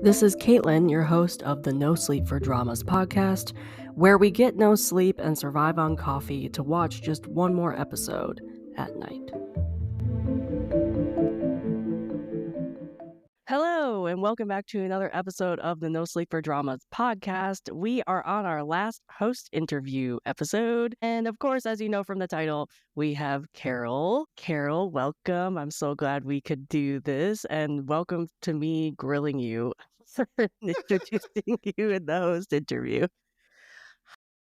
This is Caitlin, your host of the No Sleep for Dramas podcast, where we get no sleep and survive on coffee to watch just one more episode at night. Hello, and welcome back to another episode of the No Sleep for Dramas podcast. We are on our last host interview episode. And of course, as you know from the title, we have Carol. Carol, welcome. I'm so glad we could do this. And welcome to me grilling you for introducing you in the host interview.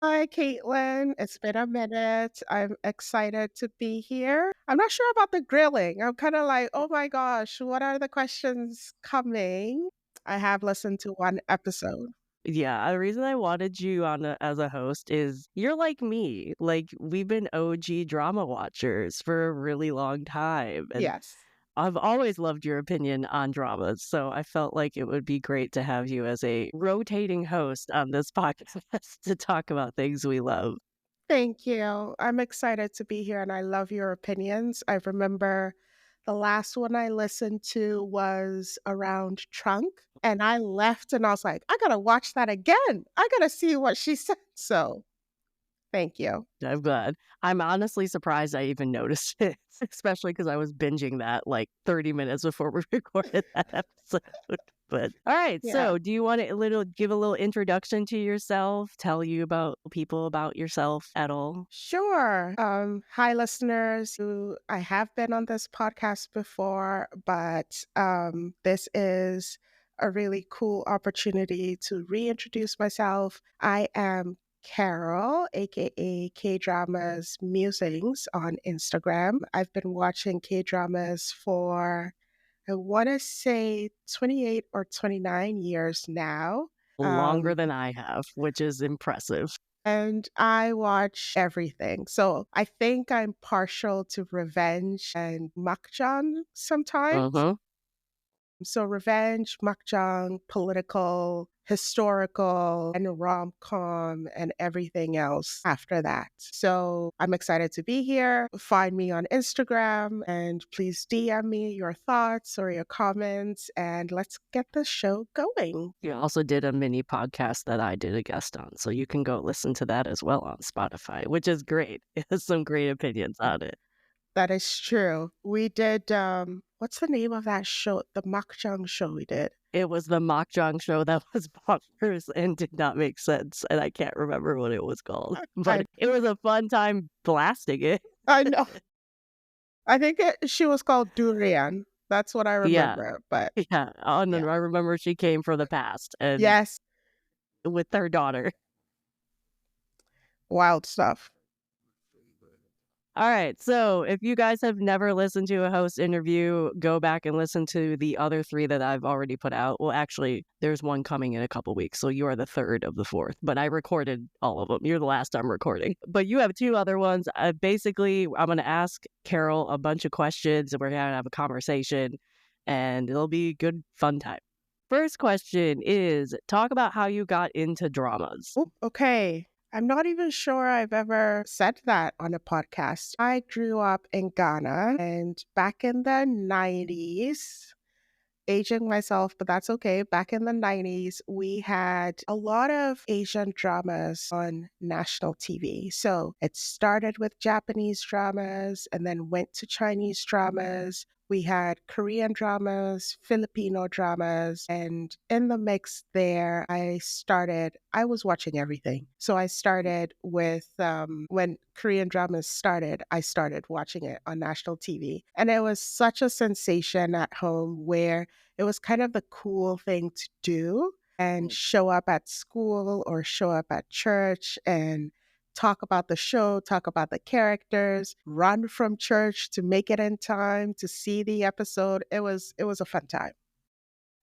Hi, Caitlin. It's been a minute. I'm excited to be here. I'm not sure about the grilling. I'm kind of like, oh my gosh, what are the questions coming? I have listened to one episode. Yeah, the reason I wanted you on as a host is you're like me. Like, we've been OG drama watchers for a really long time. And Yes. I've always loved your opinion on dramas, so I felt like it would be great to have you as a rotating host on this podcast to talk about things we love. Thank you. I'm excited to be here and I love your opinions. I remember the last one I listened to was around Trunk, and I left and I was like, I gotta watch that again. I gotta see what she said. So thank you. I'm glad. I'm honestly surprised I even noticed it, especially because I was binging that like 30 minutes before we recorded that episode. But all right, Yeah. so do you want to give a little introduction to yourself? Tell you about people about yourself at all? Sure. Hi, listeners. I have been on this podcast before, but this is a really cool opportunity to reintroduce myself. I am Carol, aka KdramasMusings on Instagram. I've been watching K-dramas for, I want to say, 28 or 29 years now. Longer than I have, which is impressive. And I watch everything. So I think I'm partial to revenge and makjang sometimes. Uh-huh. So revenge, makjang, political, historical, and rom-com and everything else after that. So I'm excited to be here. Find me on Instagram and please DM me your thoughts or your comments and let's get the show going. You also did a mini podcast that I did a guest on, so you can go listen to that as well on Spotify, which is great. It has some great opinions on it. That is true. We did, what's the name of that show? The makjang show we did. It was the Makjang show that was bonkers and did not make sense, and I can't remember what it was called. But it was a fun time blasting it. I know. I think she was called Durian. That's what I remember. But Yeah. Oh, no, I remember she came from the past. And yes, with her daughter. wild stuff. All right. So if you guys have never listened to a host interview, go back and listen to the other three that I've already put out. Well, actually, there's one coming in a couple weeks. So you are the third of the fourth. But I recorded all of them. You're the last I'm recording. But you have two other ones. Basically, I'm going to ask Carol a bunch of questions and we're going to have a conversation. And it'll be a good, fun time. First question is, talk about how you got into dramas. Oh, okay. I'm not even sure I've ever said that on a podcast. I grew up in Ghana, and back in the 90s, aging myself, but that's okay. Back in the 90s, we had a lot of Asian dramas on national TV. So it started with Japanese dramas and then went to Chinese dramas. We had Korean dramas, Filipino dramas, and in the mix there, I was watching everything. So I started with, when Korean dramas started, I started watching it on national TV. And it was such a sensation at home where it was kind of the cool thing to do and show up at school or show up at church and talk about the show, talk about the characters, run from church to make it in time to see the episode. It was a fun time.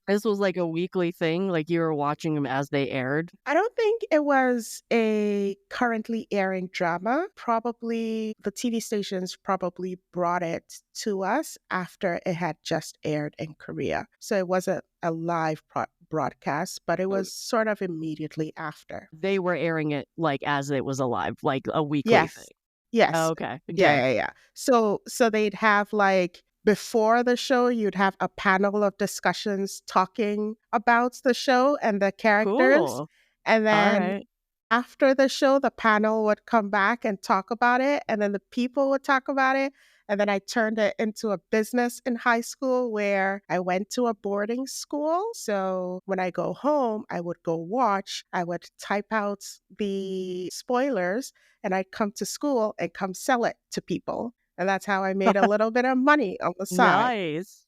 This was like a weekly thing, like you were watching them as they aired? I don't think it was a currently airing drama. Probably the TV stations probably brought it to us after it had just aired in Korea. So it wasn't a live broadcast, but it was sort of immediately after. They were airing it like as it was alive, like a weekly thing. Yes. Oh, okay. Yeah. So they'd have like before the show, you'd have a panel of discussions talking about the show and the characters. Cool. And All then right. after the show, the panel would come back and talk about it, and then the people would talk about it. And then I turned it into a business in high school where I went to a boarding school. So when I go home, I would go watch, I would type out the spoilers, and I'd come to school and come sell it to people. And that's how I made a little bit of money on the side. Nice.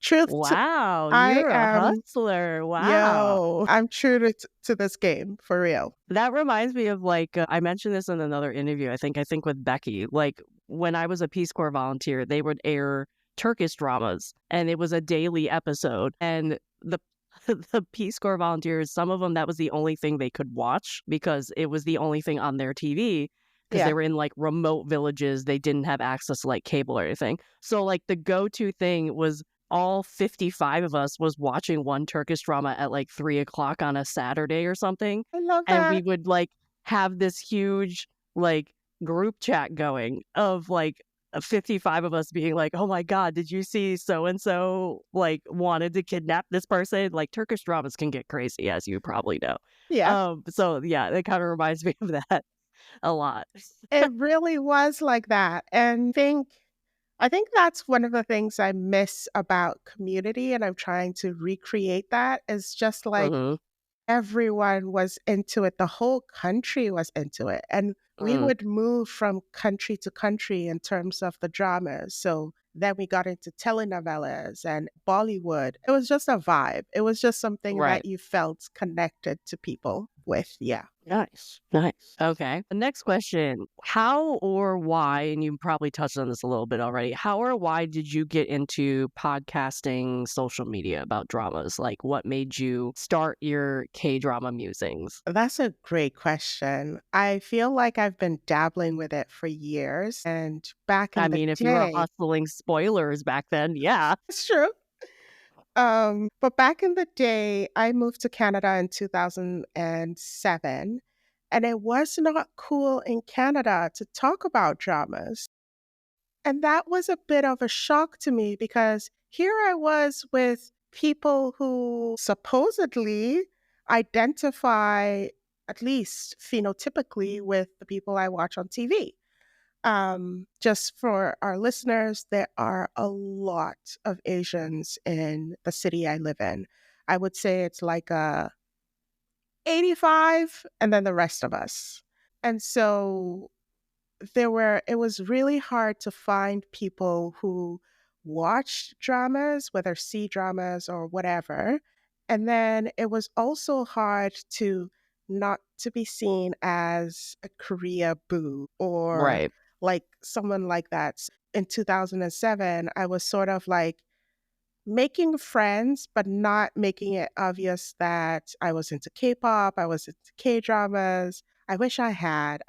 Truth to Wow, I you're a am hustler. Wow. yo, I'm true to this game for real. That reminds me of like I mentioned this in another interview. I think with Becky. Like when I was a Peace Corps volunteer, they would air Turkish dramas, and it was a daily episode. And the the Peace Corps volunteers, some of them that was the only thing they could watch because it was the only thing on their TV because they Yeah. were in like remote villages. They didn't have access to like cable or anything. So like the go-to thing was all 55 of us was watching one Turkish drama at like 3 o'clock on a Saturday or something. I love And we that. would like have this huge like group chat going of like 55 of us being like, oh my God, did you see so and so like wanted to kidnap this person? Like Turkish dramas can get crazy, as you probably know. Yeah. So yeah, it kind of reminds me of that a lot. It really was like that. And I think that's one of the things I miss about Community, and I'm trying to recreate that, is just like Hmm. everyone was into it. The whole country was into it. And we Mm, would move from country to country in terms of the dramas. So then we got into telenovelas and Bollywood. It was just a vibe. It was just something right. that you felt connected to people with. Yeah. Nice. Nice. Okay. The next question, how or why, and you probably touched on this a little bit already, how or why did you get into podcasting social media about dramas? Like what made you start your K-drama musings? That's a great question. I feel like I've been dabbling with it for years. And back I in the mean, if you were day, hustling spoilers back then, yeah. it's true. But back in the day, I moved to Canada in 2007, and it was not cool in Canada to talk about dramas. And that was a bit of a shock to me because here I was with people who supposedly identify, at least phenotypically, with the people I watch on TV. Just for our listeners, there are a lot of Asians in the city I live in. I would say it's like a 85 and then the rest of us. And so it was really hard to find people who watched dramas, whether C dramas or whatever. And then it was also hard to not to be seen as a Korea boo or Right. like someone like that. In 2007, I was sort of like making friends, but not making it obvious that I was into K-pop, I was into K-dramas. I wish I had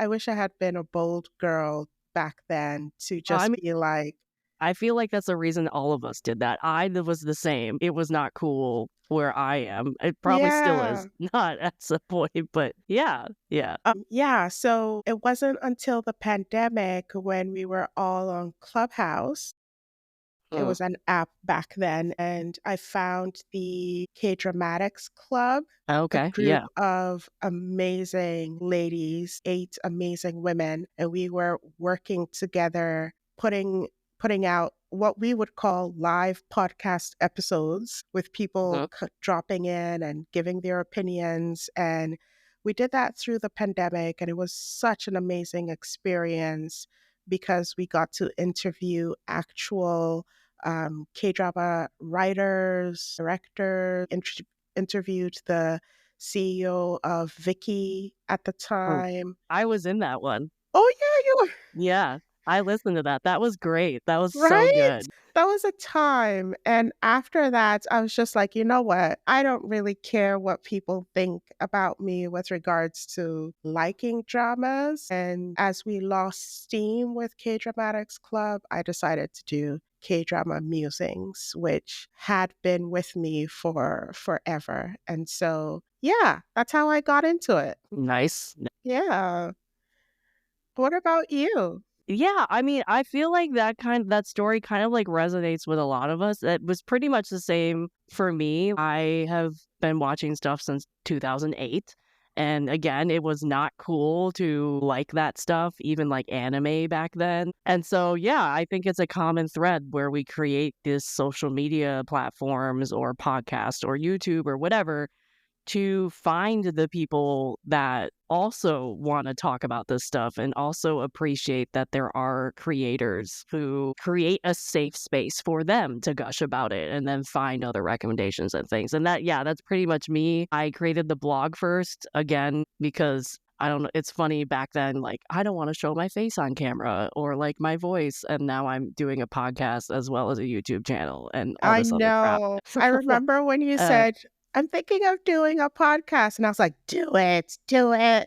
been a bold girl back then to I just mean, be like, I feel like that's the reason all of us did that. Was the same. It was not cool where I am. It probably still yeah. is not at some point, but yeah, yeah. Yeah, so it wasn't until the pandemic when we were all on Clubhouse. It Mm. was an app back then, and I found the K-Dramatics Club, a Okay, group yeah. of amazing ladies, 8 amazing women, and we were working together, putting out what we would call live podcast episodes with people Mhm. dropping in and giving their opinions. And we did that through the pandemic, and it was such an amazing experience because we got to interview actual K drama writers, directors, interviewed the CEO of Vicky at the Mm. time. I was in that one. Oh, yeah, you were Yeah, I listened to that. That was great. That was so right. good. That was a time. And after that, I was just like, you know what? I don't really care what people think about me with regards to liking dramas. And as we lost steam with K Dramatics Club, I decided to do K drama musings, which had been with me for forever. And so, yeah, that's how I got into it. Nice. Yeah. What about you? Yeah, I mean, I feel like that story kind of like resonates with a lot of us. It was pretty much the same for me. I have been watching stuff since 2008. And again, it was not cool to like that stuff, even like anime back then. And so, yeah, I think it's a common thread where we create this social media platforms or podcast or YouTube or whatever to find the people that also want to talk about this stuff and also appreciate that there are creators who create a safe space for them to gush about it and then find other recommendations and things. And that's pretty much me. I created the blog first, again, because I don't know. It's funny back then, like, I don't want to show my face on camera or like my voice. And now I'm doing a podcast as well as a YouTube channel and all I this other crap. know. I remember when you uh, said, I'm thinking of doing a podcast. And I was like, do it, do it.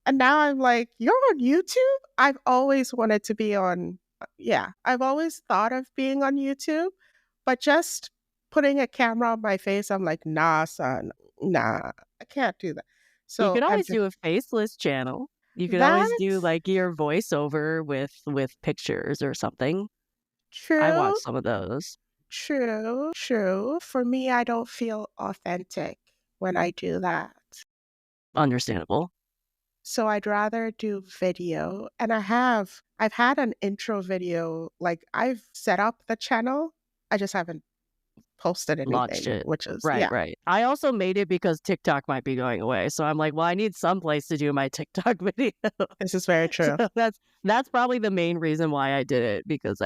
And now I'm like, you're on YouTube? I've always wanted to be on, yeah, I've always thought of being on YouTube, but just putting a camera on my face, I'm like, nah, son, nah, I can't do that. You So could I'm always just, do a faceless channel. You could always do that's like your voiceover with pictures or something. I true, watched some of those. true. For me, I don't feel authentic when I do that. Understandable. So I'd rather do video. And I've had an intro video, like I've set up the channel. I just haven't posted Launched anything, it. which is, Right, yeah, right. I also made it because TikTok might be going away. So I'm like, well, I need some place to do my TikTok video. this is very So true. that's probably the main reason why I did it, because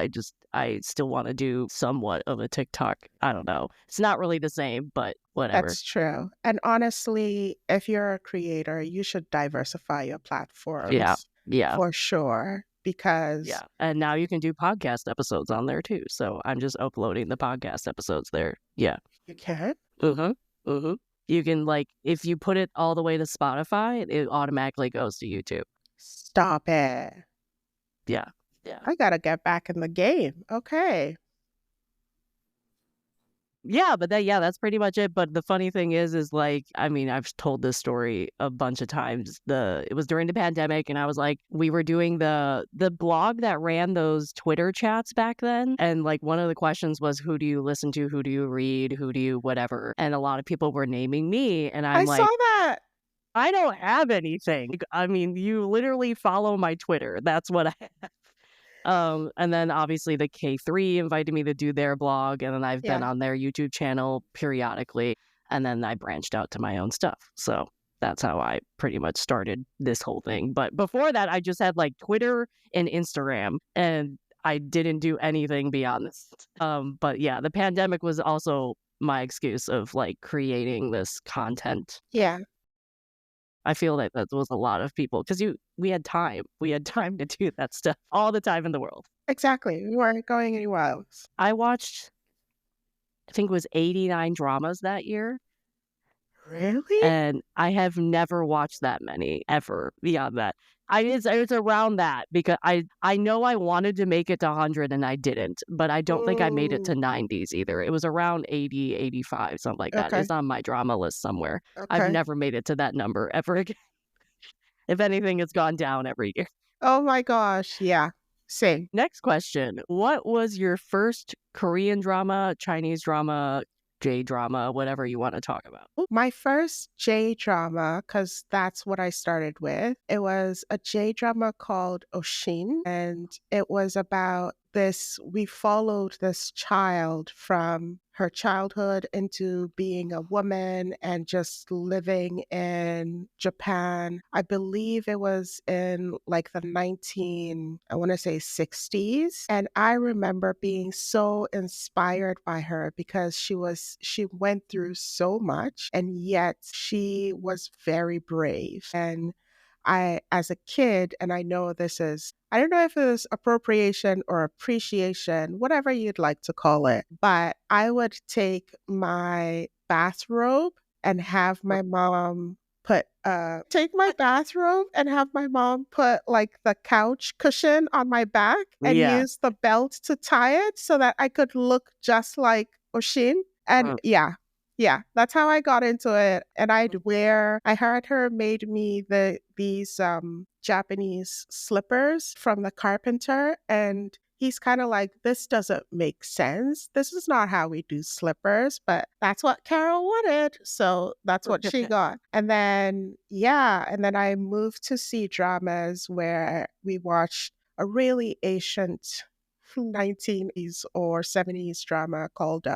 I still want to do somewhat of a TikTok. I don't know. It's not really the same, but whatever. That's true. And honestly, if you're a creator, you should diversify your Yeah. platforms Yeah. for sure, because Yeah. And now you can do podcast episodes on there too. So I'm just uploading the podcast episodes there. Yeah. you can. Mm-hmm. Mm-hmm. You can, like, if you put it all the way to Spotify, it automatically goes to YouTube. Stop it. Yeah. Yeah. I gotta get back in the game. Okay. Yeah, but that's pretty much it. But the funny thing is like, I mean, I've told this story a bunch of times. It was during the pandemic, and I was like, we were doing the blog that ran those Twitter chats back then, and like one of the questions was, who do you listen to, who do you read, who do you whatever, and a lot of people were naming me, and I'm I saw like, that. I don't have anything. I mean, you literally follow my Twitter. That's what I have. And then obviously the K3 invited me to do their blog, and then I've been Yeah. on their YouTube channel periodically, and then I branched out to my own stuff. So that's how I pretty much started this whole thing. But before that, I just had like Twitter and Instagram, and I didn't do anything beyond this. But yeah, the pandemic was also my excuse of like creating this content. Yeah. I feel like that was a lot of people, because we had time. We had time to do that stuff, all the time in the world. Exactly. We weren't going anywhere else. I watched, I think it was 89 dramas that year, Really? and I have never watched that many ever beyond that. It's around that, because I know I wanted to make it to 100 and I didn't, but I don't think I made it to Mm, 90s either. It was around 80, 85, something like that. okay. It's on my drama list somewhere. I've Okay. never made it to that number ever again. If anything, it's gone down every year. Oh my gosh. Yeah. Same. Next question. What was your first Korean drama, Chinese drama, J drama, whatever you want to talk about? My first J drama, because that's what I started with, it was a J drama called Oshin. And it was about we followed this child from her childhood into being a woman and just living in Japan. I believe it was in like the I want to say 60s. And I remember being so inspired by her because she went through so much, and yet she was very brave. And as a kid, and I know I don't know if it was appropriation or appreciation, whatever you'd like to call it, but I would take my bathrobe and have my mom take my bathrobe and have my mom put like the couch cushion on my back and Yeah. use the belt to tie it so that I could look just like Oshin. And Mm. yeah, Yeah, that's how I got into it. And I heard her made me these Japanese slippers from the carpenter, and he's kind of like, this doesn't make sense. This is not how we do slippers, but that's what Carol wanted. So that's what she got. And then I moved to see dramas where we watched a really ancient 1980s or 70s drama called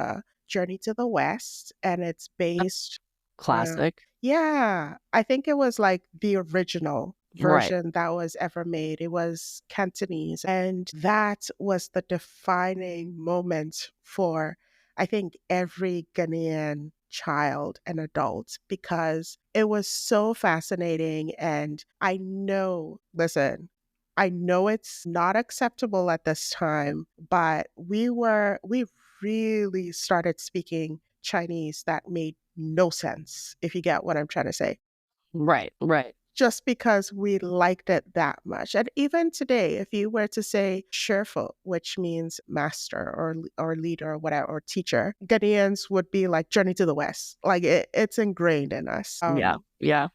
Journey to the West, and it's based on, Classic. yeah, I think it was like the original Right. version that was ever made. It was Cantonese, and that was the defining moment for, I think, every Ghanaian child and adult because it was so fascinating. And I know it's not acceptable at this time, but we really started speaking Chinese that made no sense, if you get what I'm trying to say, Right. Right. just because we liked it that much. And even today, if you were to say Sherfo, which means master or leader or whatever, or teacher, Ghanaians would be like Journey to the West. Like it's ingrained in us. Yeah. Yeah.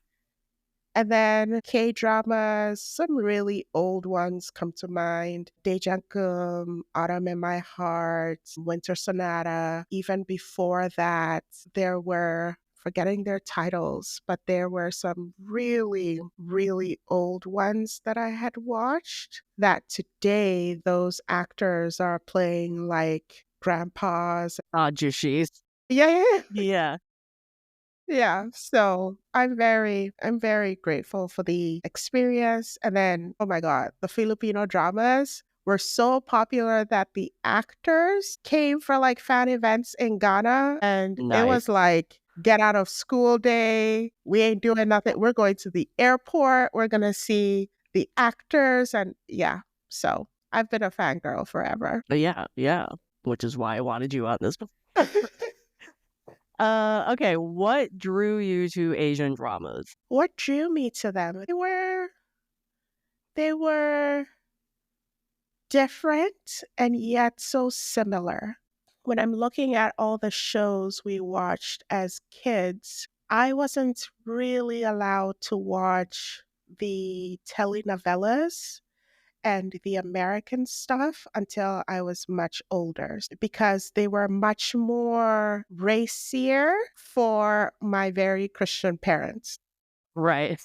And then K dramas, some really old ones come to mind. Dejankum, Autumn in My Heart, Winter Sonata. Even before that, there were, forgetting their titles, but there were some really, really old ones that I had watched that today those actors are playing like grandpas. Ah, Jushis. Yeah, yeah, yeah. Yeah. Yeah, so I'm very grateful for the experience. And then, oh my God, the Filipino dramas were so popular that the actors came for like fan events in Ghana. And it Nice. was like, get out of school day. We ain't doing nothing. We're going to the airport. We're going to see the actors. And yeah, so I've been a fangirl forever. Yeah. Yeah. Which is why I wanted you on this. Okay. What drew you to Asian dramas? What drew me to them? They were different and yet so similar. When I'm looking at all the shows we watched as kids, I wasn't really allowed to watch the telenovelas and the American stuff until I was much older because they were much more racier for my very Christian parents. Right.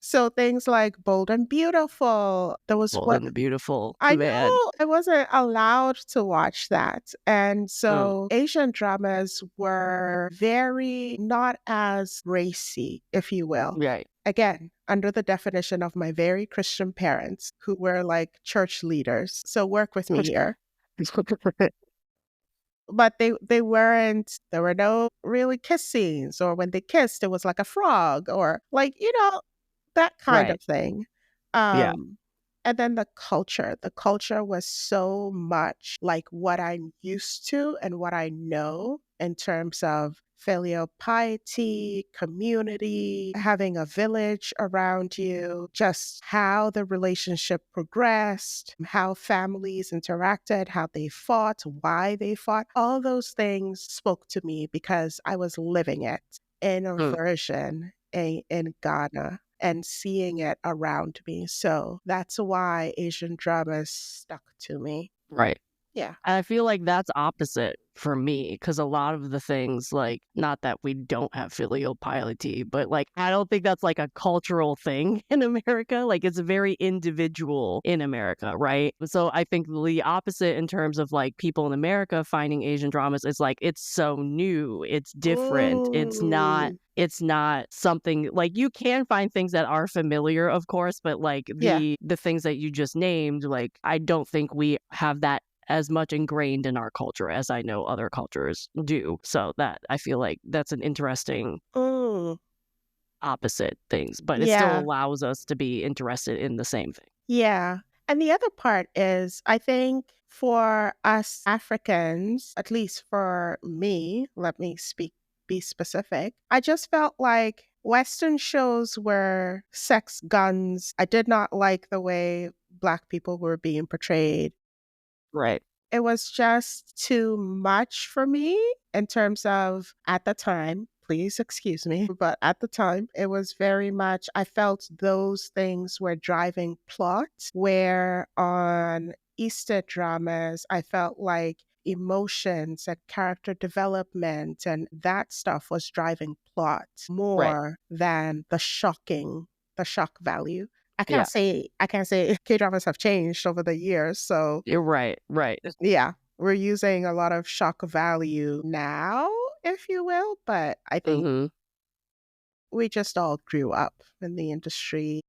So things like Bold and Beautiful, there was Bold what and the Beautiful. I Man. know I wasn't allowed to watch that. And Mm, so Asian dramas were very not as racy, if you will. right. Again, under the definition of my very Christian parents who were like church leaders. So work with me here. But they weren't, there were no really kiss scenes, or when they kissed, it was like a frog or like, that kind Right. of thing. Yeah. Um, and then the culture was so much like what I'm used to and what I know in terms of filial piety, community, having a village around you, just how the relationship progressed, how families interacted, how they fought, why they fought. All those things spoke to me because I was living it in a Mm, version in Ghana and seeing it around me. So that's why Asian dramas stuck to me. right. Yeah. And I feel like that's opposite for me because a lot of the things, like, not that we don't have filial piety, but like, I don't think that's like a cultural thing in America. Like, it's very individual in America, right? So I think the opposite in terms of like people in America finding Asian dramas is like, it's so new, it's different, Ooh. it's not something like you can find things that are familiar, of course, but like Yeah. the things that you just named, like I don't think we have that as much ingrained in our culture as I know other cultures do. So that I feel like that's an interesting Ooh. opposite things, but it still Yeah. allows us to be interested in the same thing. Yeah. And the other part is, I think for us Africans, at least for me, let me be specific. I just felt like Western shows were sex guns. I did not like the way Black people were being portrayed. Right. it was just too much for me in terms of at the time. Please excuse me, but at the time, it was very much, I felt those things were driving plot, where on Easter dramas, I felt like emotions and character development and that stuff was driving plot Right. more than the shock value. Yeah. I can't say K dramas have changed over the years. So You're right. Right. yeah, we're using a lot of shock value now, if you will, but I think Mm-hmm. we just all grew up in the industry.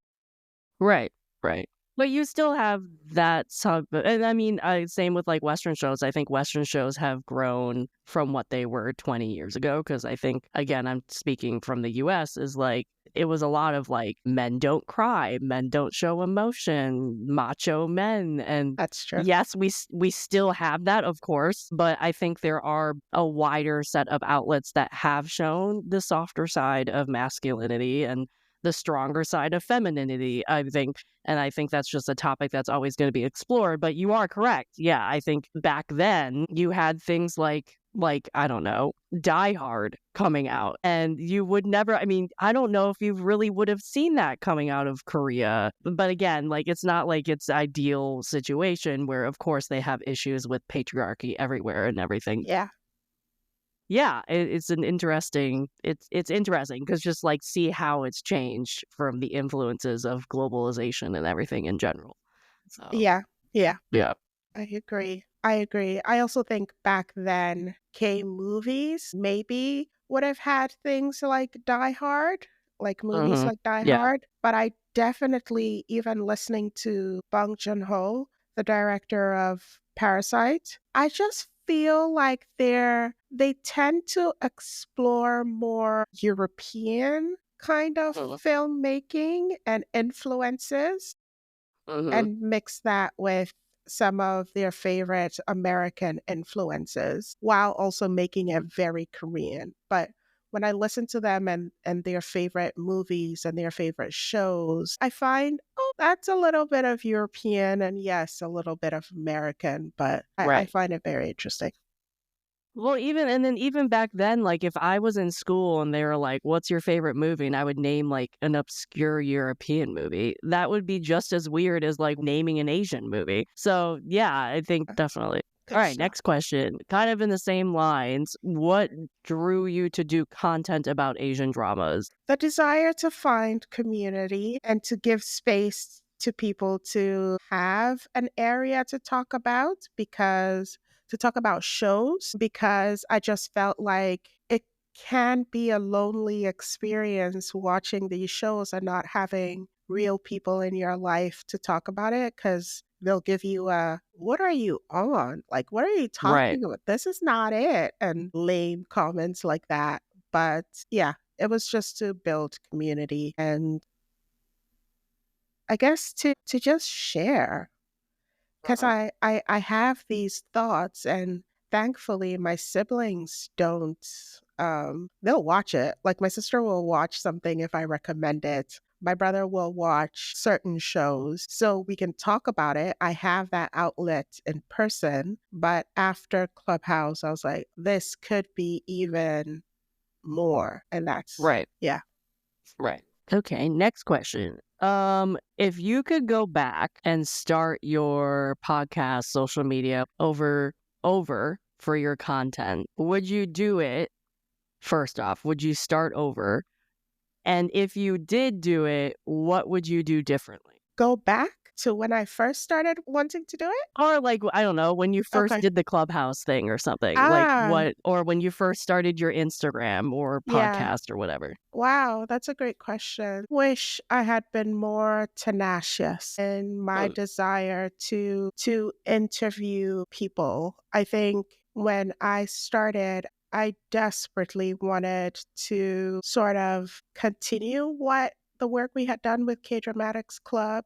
Right. Right. But you still have that sub, and I mean, same with like Western shows. I think Western shows have grown from what they were 20 years ago. Because I think, again, I'm speaking from the US, is like it was a lot of like men don't cry, men don't show emotion, macho men. And That's true. yes, we still have that, of course. But I think there are a wider set of outlets that have shown the softer side of masculinity and the stronger side of femininity, I think. And I think that's just a topic that's always going to be explored. But you are correct. Yeah, I think back then you had things like I don't know, Die Hard coming out, and you would never. I mean, I don't know if you really would have seen that coming out of Korea. But again, like it's not like it's ideal situation where, of course, they have issues with patriarchy everywhere and everything. Yeah. Yeah, it's an interesting. It's interesting because just like see how it's changed from the influences of globalization and everything in general. So Yeah. Yeah. yeah. I agree. I agree. I also think back then, K movies maybe would have had things like Die Hard, like movies Hmm. like Die Yeah. Hard. But I definitely, even listening to Bong Joon Ho, the director of Parasite, I just feel like they tend to explore more European kind of Hmm. filmmaking and influences Hmm. and mix that with some of their favorite American influences while also making it very Korean. But when I listen to them and their favorite movies and their favorite shows, I find, oh, that's a little bit of European and yes, a little bit of American, but I Right. find it very interesting. Well, even back then, like if I was in school and they were like, "What's your favorite movie?" and I would name like an obscure European movie, that would be just as weird as like naming an Asian movie. So yeah, I think definitely. All Good right, stuff. next question. Kind of in the same lines, what drew you to do content about Asian dramas? The desire to find community and to give space to people to have an area to talk about shows, because I just felt like it can be a lonely experience watching these shows and not having real people in your life to talk about it, because they'll give you a, what are you on? Like, what are you Right. talking about? This is not it. And lame comments like that. But yeah, it was just to build community and I guess to just share, because Mhm. I have these thoughts and thankfully my siblings don't, they'll watch it. Like my sister will watch something if I recommend it. My brother will watch certain shows so we can talk about it. I have that outlet in person, but after Clubhouse I was like, this could be even more, and that's Right. yeah. Right. Okay, next question. If you could go back and start your podcast, social media over for your content, would you do it? First off, would you start over? And if you did do it, what would you do differently? Go back to when I first started wanting to do it? Or like, I don't know, when you first Okay. did the Clubhouse thing or something, like Ah, what, or when you first started your Instagram or yeah. podcast or whatever. Wow, that's a great question. Wish I had been more tenacious in my Hmm. desire to interview people. I think when I started, I desperately wanted to sort of continue what the work we had done with K Dramatics Club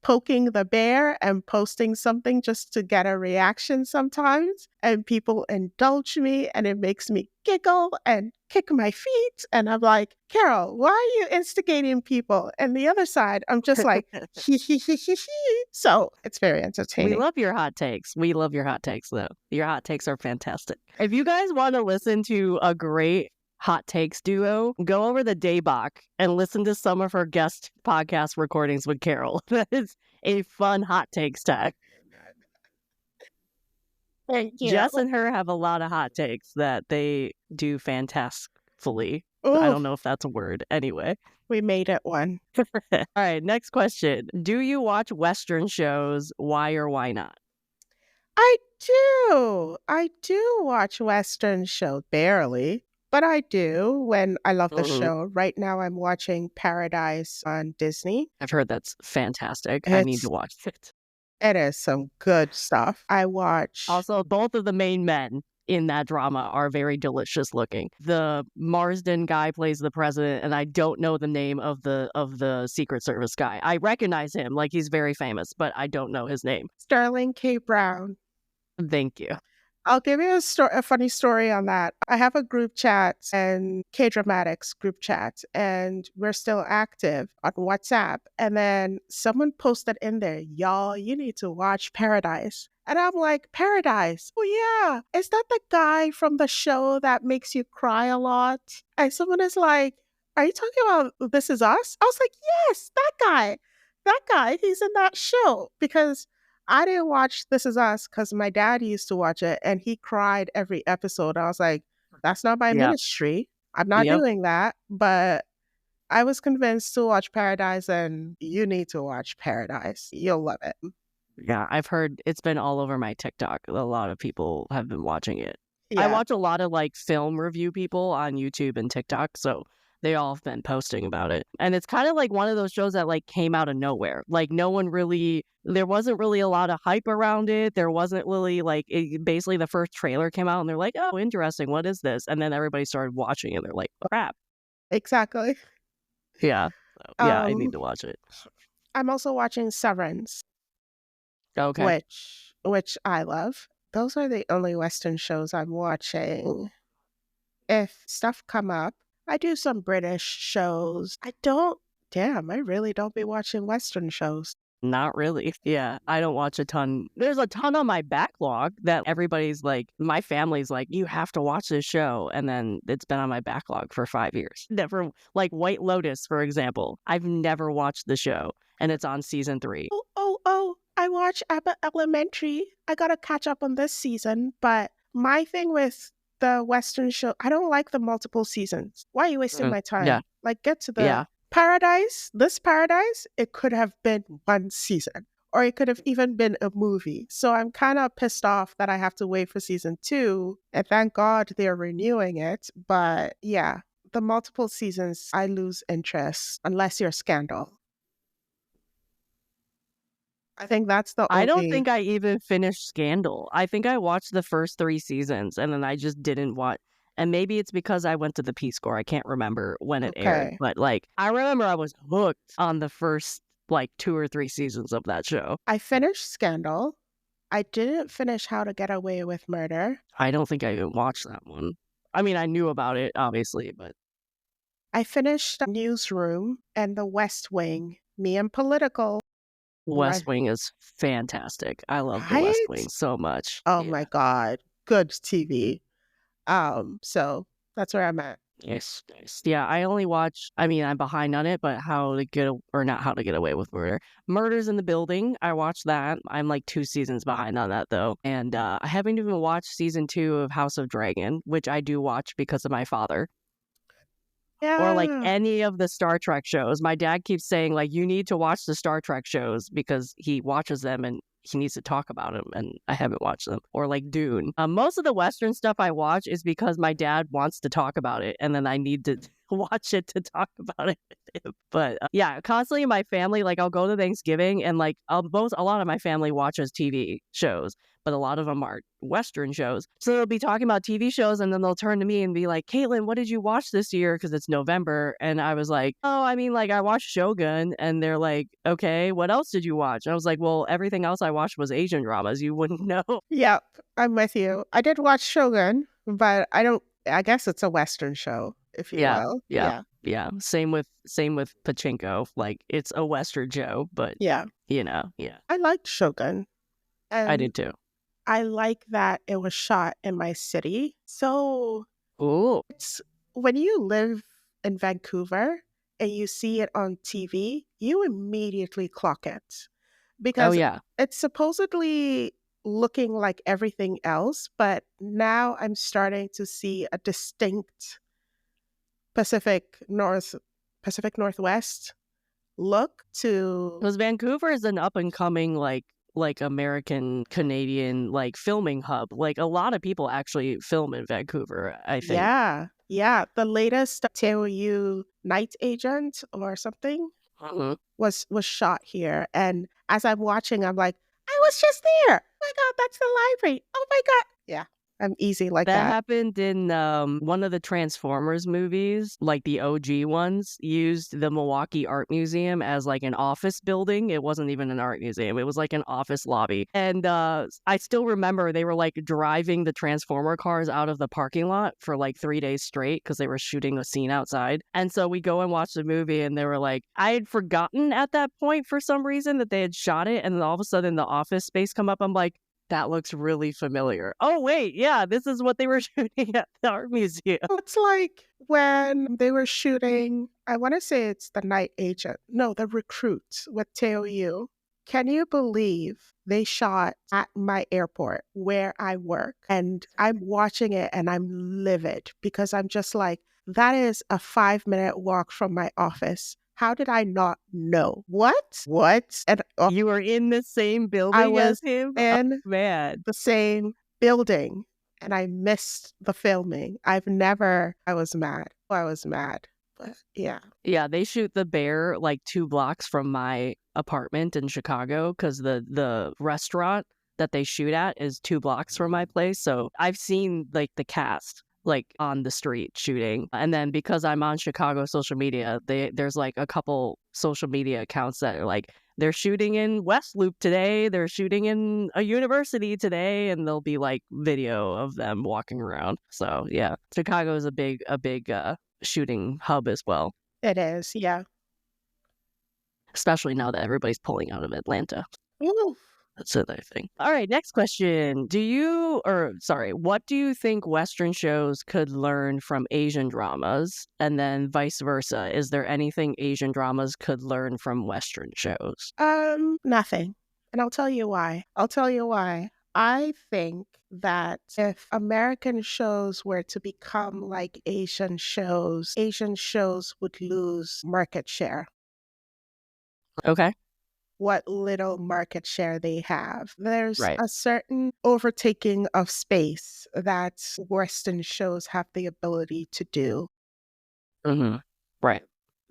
poking the bear and posting something just to get a reaction sometimes. And people indulge me and it makes me giggle and kick my feet. And I'm like, Carol, why are you instigating people? And the other side, I'm just like, hee hee hee hee hee. So it's very entertaining. We love your hot takes. We love your hot takes, though. Your hot takes are fantastic. If you guys want to listen to a great hot takes duo, go over to Daybach and listen to some of her guest podcast recordings with Carol. That is a fun hot takes tag. Thank you. Jess and her have a lot of hot takes that they do fantastically. Ooh, I don't know if that's a word. Anyway. we made it one. All right, next question. Do you watch Western shows? Why or why not? I do. I do watch Western shows, barely, but I do when I love the show. Right now, I'm watching Paradise on Disney. I've heard that's fantastic. I need to watch it. It is some good stuff. I watch. Also, both of the main men in that drama are very delicious looking. The Marsden guy plays the president, and I don't know the name of the Secret Service guy. I recognize him, like he's very famous, but I don't know his name. Sterling K. Brown. Thank you. I'll give you a funny story on that. I have a group chat and KdramasMusings group chat, and we're still active on WhatsApp. And then someone posted in there, y'all, you need to watch Paradise. And I'm like, Paradise? Oh, yeah. Is that the guy from the show that makes you cry a lot? And someone is like, are you talking about This Is Us? I was like, yes, that guy. That guy, he's in that show. Because I didn't watch This Is Us because my dad used to watch it and he cried every episode. I was like, that's not my ministry. I'm not doing that. But I was convinced to watch Paradise, and you need to watch Paradise. You'll love it. Yeah, I've heard it's been all over my TikTok. A lot of people have been watching it. Yeah. I watch a lot of like film review people on YouTube and TikTok, so they all have been posting about it. And it's kind of like one of those shows that like came out of nowhere. Like no one really, there wasn't really a lot of hype around it. There wasn't really like, basically the first trailer came out and they're like, oh, interesting. What is this? And then everybody started watching it. And they're like, crap. Exactly. Yeah. So, yeah, I need to watch it. I'm also watching Severance. Okay. Which I love. Those are the only Western shows I'm watching. If stuff come up, I do some British shows. I really don't be watching Western shows. Not really. Yeah, I don't watch a ton. There's a ton on my backlog that everybody's like, my family's like, you have to watch this show. And then it's been on my backlog for 5 years. Never, like White Lotus, for example. I've never watched the show and it's on season 3. Oh, I watch Abbott Elementary. I gotta catch up on this season. But my thing with the Western show, I don't like the multiple seasons. Why are you wasting my time? Yeah. Like, get to the Paradise. This Paradise, it could have been one season, or it could have even been a movie. So I'm kind of pissed off that I have to wait for season 2. And thank God they're renewing it. But yeah, the multiple seasons, I lose interest unless you're Scandal. I think that's the only... I don't think I even finished Scandal. I think I watched the first 3 seasons and then I just didn't watch. And maybe it's because I went to the Peace Corps. I can't remember when it aired. But like, I remember I was hooked on the first like 2 or 3 seasons of that show. I finished Scandal. I didn't finish How to Get Away with Murder. I don't think I even watched that one. I mean, I knew about it, obviously, but... I finished Newsroom and The West Wing. Me and Political. West Wing is fantastic. I love The West Wing so much. Oh my God. Good TV. So that's where I'm at. Yes. Yeah, I only watch, I mean, I'm behind on it, but not How to Get Away with Murder. Murders in the Building, I watched that. I'm like 2 seasons behind on that though. And I haven't even watched season 2 of House of Dragon, which I do watch because of my father. Yeah. Or like any of the Star Trek shows. My dad keeps saying like, you need to watch the Star Trek shows because he watches them and he needs to talk about them, and I haven't watched them. Or like Dune. Most of the Western stuff I watch is because my dad wants to talk about it, and then I need to watch it to talk about it with him. But yeah, constantly in my family, like I'll go to Thanksgiving and like a lot of my family watches TV shows, but a lot of them are Western shows. So they'll be talking about TV shows, and then they'll turn to me and be like, Caitlin, what did you watch this year? Because it's November. And I was like, oh, I mean, like, I watched Shogun. And they're like, okay, what else did you watch? And I was like, well, everything else I watched was Asian dramas. You wouldn't know. Yep, I'm with you. I did watch Shogun, but I guess it's a Western show, if you will. Yeah. Same with Pachinko. Like, it's a Western show, but yeah. I liked Shogun. I did too. I like that it was shot in my city. So it's when you live in Vancouver and you see it on TV, you immediately clock it. Because it's supposedly looking like everything else, but now I'm starting to see a distinct Pacific Northwest look to. Because Vancouver is an up and coming like American Canadian like filming hub. Like, a lot of people actually film in Vancouver, I think. Yeah. The latest Teo Night Agent or something was shot here, and as I'm watching, I'm like, I was just there. Oh my God, that's the library. Oh my God. Yeah. I'm easy like that. That happened in one of the Transformers movies, like the OG ones, used the Milwaukee Art Museum as like an office building. It wasn't even an art museum. It was like an office lobby. And I still remember they were like driving the Transformer cars out of the parking lot for like 3 days straight because they were shooting a scene outside. And so we go and watch the movie, and they were like, I had forgotten at that point for some reason that they had shot it. And then all of a sudden the office space come up. I'm like, that looks really familiar. Oh, wait, yeah, this is what they were shooting at the art museum. It's like when they were shooting, I want to say it's The Night Agent. No, The Recruit with Teo Yu. Can you believe they shot at my airport where I work? And I'm watching it and I'm livid because I'm just like, that is a 5-minute walk from my office. How did I not know? What? And you were in the same building as him? In the same building, and I missed the filming. I was mad. But yeah. Yeah, they shoot The Bear like 2 blocks from my apartment in Chicago because the restaurant that they shoot at is 2 blocks from my place. So I've seen like the cast like on the street shooting. And then because I'm on Chicago social media, there's like a couple social media accounts that are like, they're shooting in West Loop today, they're shooting in a university today, and there'll be like video of them walking around. So yeah, Chicago is a big shooting hub as well. It is, yeah. Especially now that everybody's pulling out of Atlanta. Ooh. That's another thing. All right, next question. What do you think Western shows could learn from Asian dramas? And then vice versa. Is there anything Asian dramas could learn from Western shows? Nothing. And I'll tell you why. I think that if American shows were to become like Asian shows would lose market share. Okay. What little market share they have. There's a certain overtaking of space that Western shows have the ability to do. Mm-hmm. Right.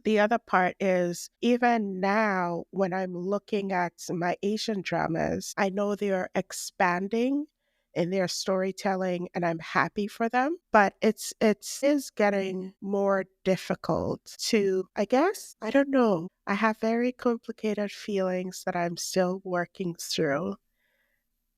The other part is, even now, when I'm looking at my Asian dramas, I know they're expanding in their storytelling, and I'm happy for them. But it is getting more difficult to, I guess, I don't know. I have very complicated feelings that I'm still working through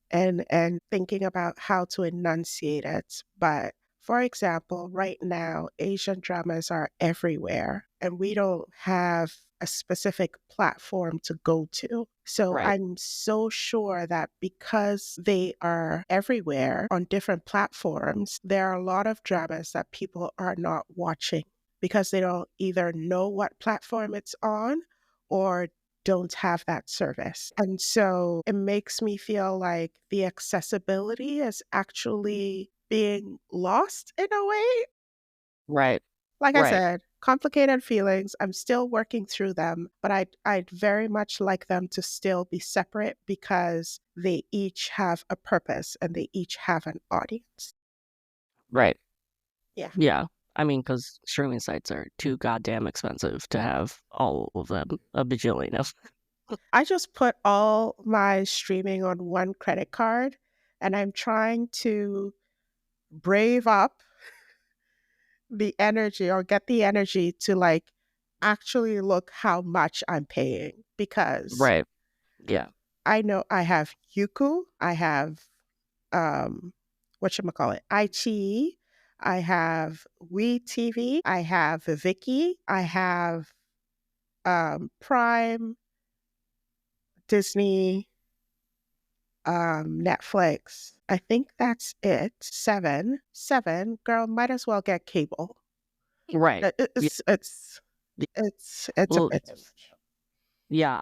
and thinking about how to enunciate it. But for example, right now, Asian dramas are everywhere, and we don't have a specific platform to go to. So I'm so sure that because they are everywhere on different platforms, there are a lot of dramas that people are not watching because they don't either know what platform it's on or don't have that service. And so it makes me feel like the accessibility is actually being lost in a way. Right. Like I said, complicated feelings. I'm still working through them, but I'd very much like them to still be separate because they each have a purpose and they each have an audience. Right. Yeah. Yeah. I mean, because streaming sites are too goddamn expensive to have all of them, a bajillion of. I just put all my streaming on one credit card, And I'm trying to brave up the energy or get the energy to like actually look how much I'm paying because Right. Yeah. I know I have Yuku, I have whatchamacallit, iQIYI, I have WeTV, I have Viki, I have Prime, Disney, Netflix. I think that's it. Seven. Girl, might as well get cable. Right. It- Yeah. It's it's it's a Well, bit too much. yeah,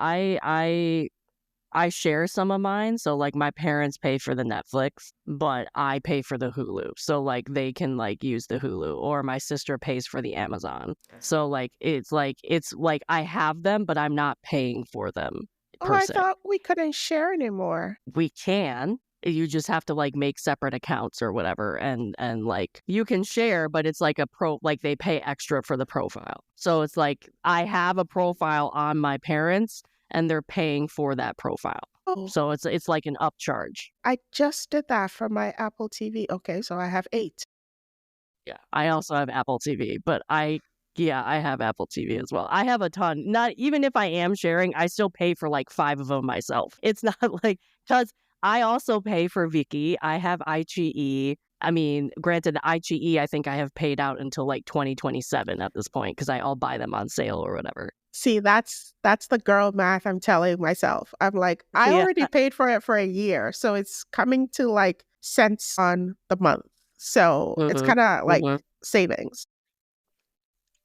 I share some of mine. So like my parents pay for the Netflix, but I pay for the Hulu. So like they can like use the Hulu, or my sister pays for the Amazon. So like it's like I have them, but I'm not paying for them Oh, per I se. thought we couldn't share anymore. We can. You just have to like make separate accounts or whatever, and like you can share, but it's like a pro, like they pay extra for the profile. So it's like I have a profile on my parents and they're paying for that profile. Oh, So it's like an upcharge. I just did that for my Apple TV. Okay, so I have 8. Yeah. I also have Apple TV, but I have Apple TV as well. I have a ton. Not even if I am sharing, I still pay for like 5 of them myself. It's not like cuz I also pay for Viki. I have iQIYI. I mean, granted, iQIYI I think I have paid out until like 2027 at this point because I'll buy them on sale or whatever. See, that's the girl math I'm telling myself. I'm like, I Yeah. already paid for it for a year, so it's coming to like cents on the month. So it's Mhm. kind of like Mhm. savings.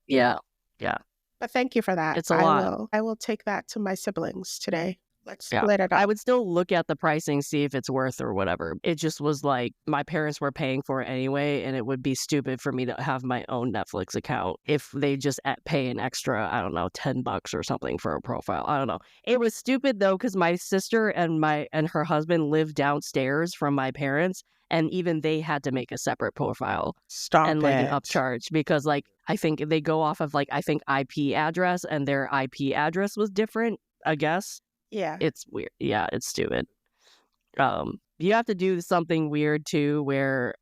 Yeah. Yeah. But thank you for that. It's a lot. I will take that to my siblings today. Let's Yeah. split it I up. would still look at the pricing, see if it's worth or whatever. It just was like my parents were paying for it anyway, and it would be stupid for me to have my own Netflix account if they just pay an extra, I don't know, $10 or something for a profile. I don't know. It was stupid though, because my sister and her husband live downstairs from my parents, and even they had to make a separate profile and Stop like an it. upcharge because like I think they go off of like I think IP address, and their IP address was different, I guess. Yeah. It's weird. Yeah, it's stupid. You have to do something weird too, where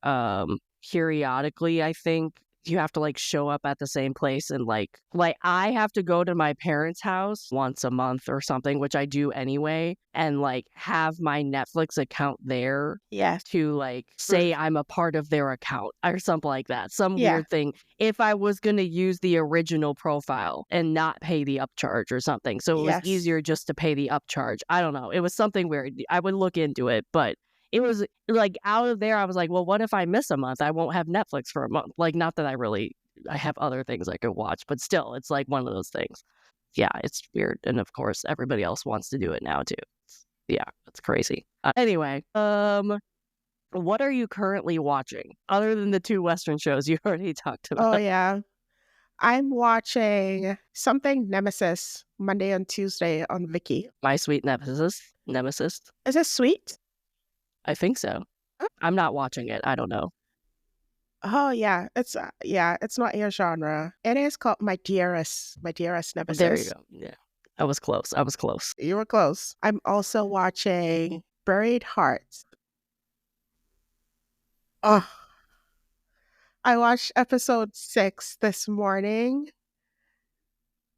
periodically I think you have to like show up at the same place, and like I have to go to my parents' house once a month or something, which I do anyway, and like have my Netflix account there Yes. to like say I'm a part of their account or something like that. Some Yeah. weird thing if I was going to use the original profile and not pay the upcharge or something. So it was Yes. easier just to pay the upcharge. I don't know. It was something weird. I would look into it, but it was like out of there. I was like, well, what if I miss a month? I won't have Netflix for a month. Like, not that I have other things I could watch, but still, it's like one of those things. Yeah, it's weird. And of course, everybody else wants to do it now too. Yeah, it's crazy. Anyway, what are you currently watching other than the 2 Western shows you already talked Oh about? yeah. I'm watching something Nemesis Monday and Tuesday on Viki. My Sweet Nemesis. Nemesis. Is it sweet? I think so. I'm not watching it. I don't know. Oh yeah, it's not your genre. It is called My Dearest There you Nemesis. go. Yeah, I was close. I was close. You were close. I'm also watching Buried Hearts. Oh, I watched episode 6 this morning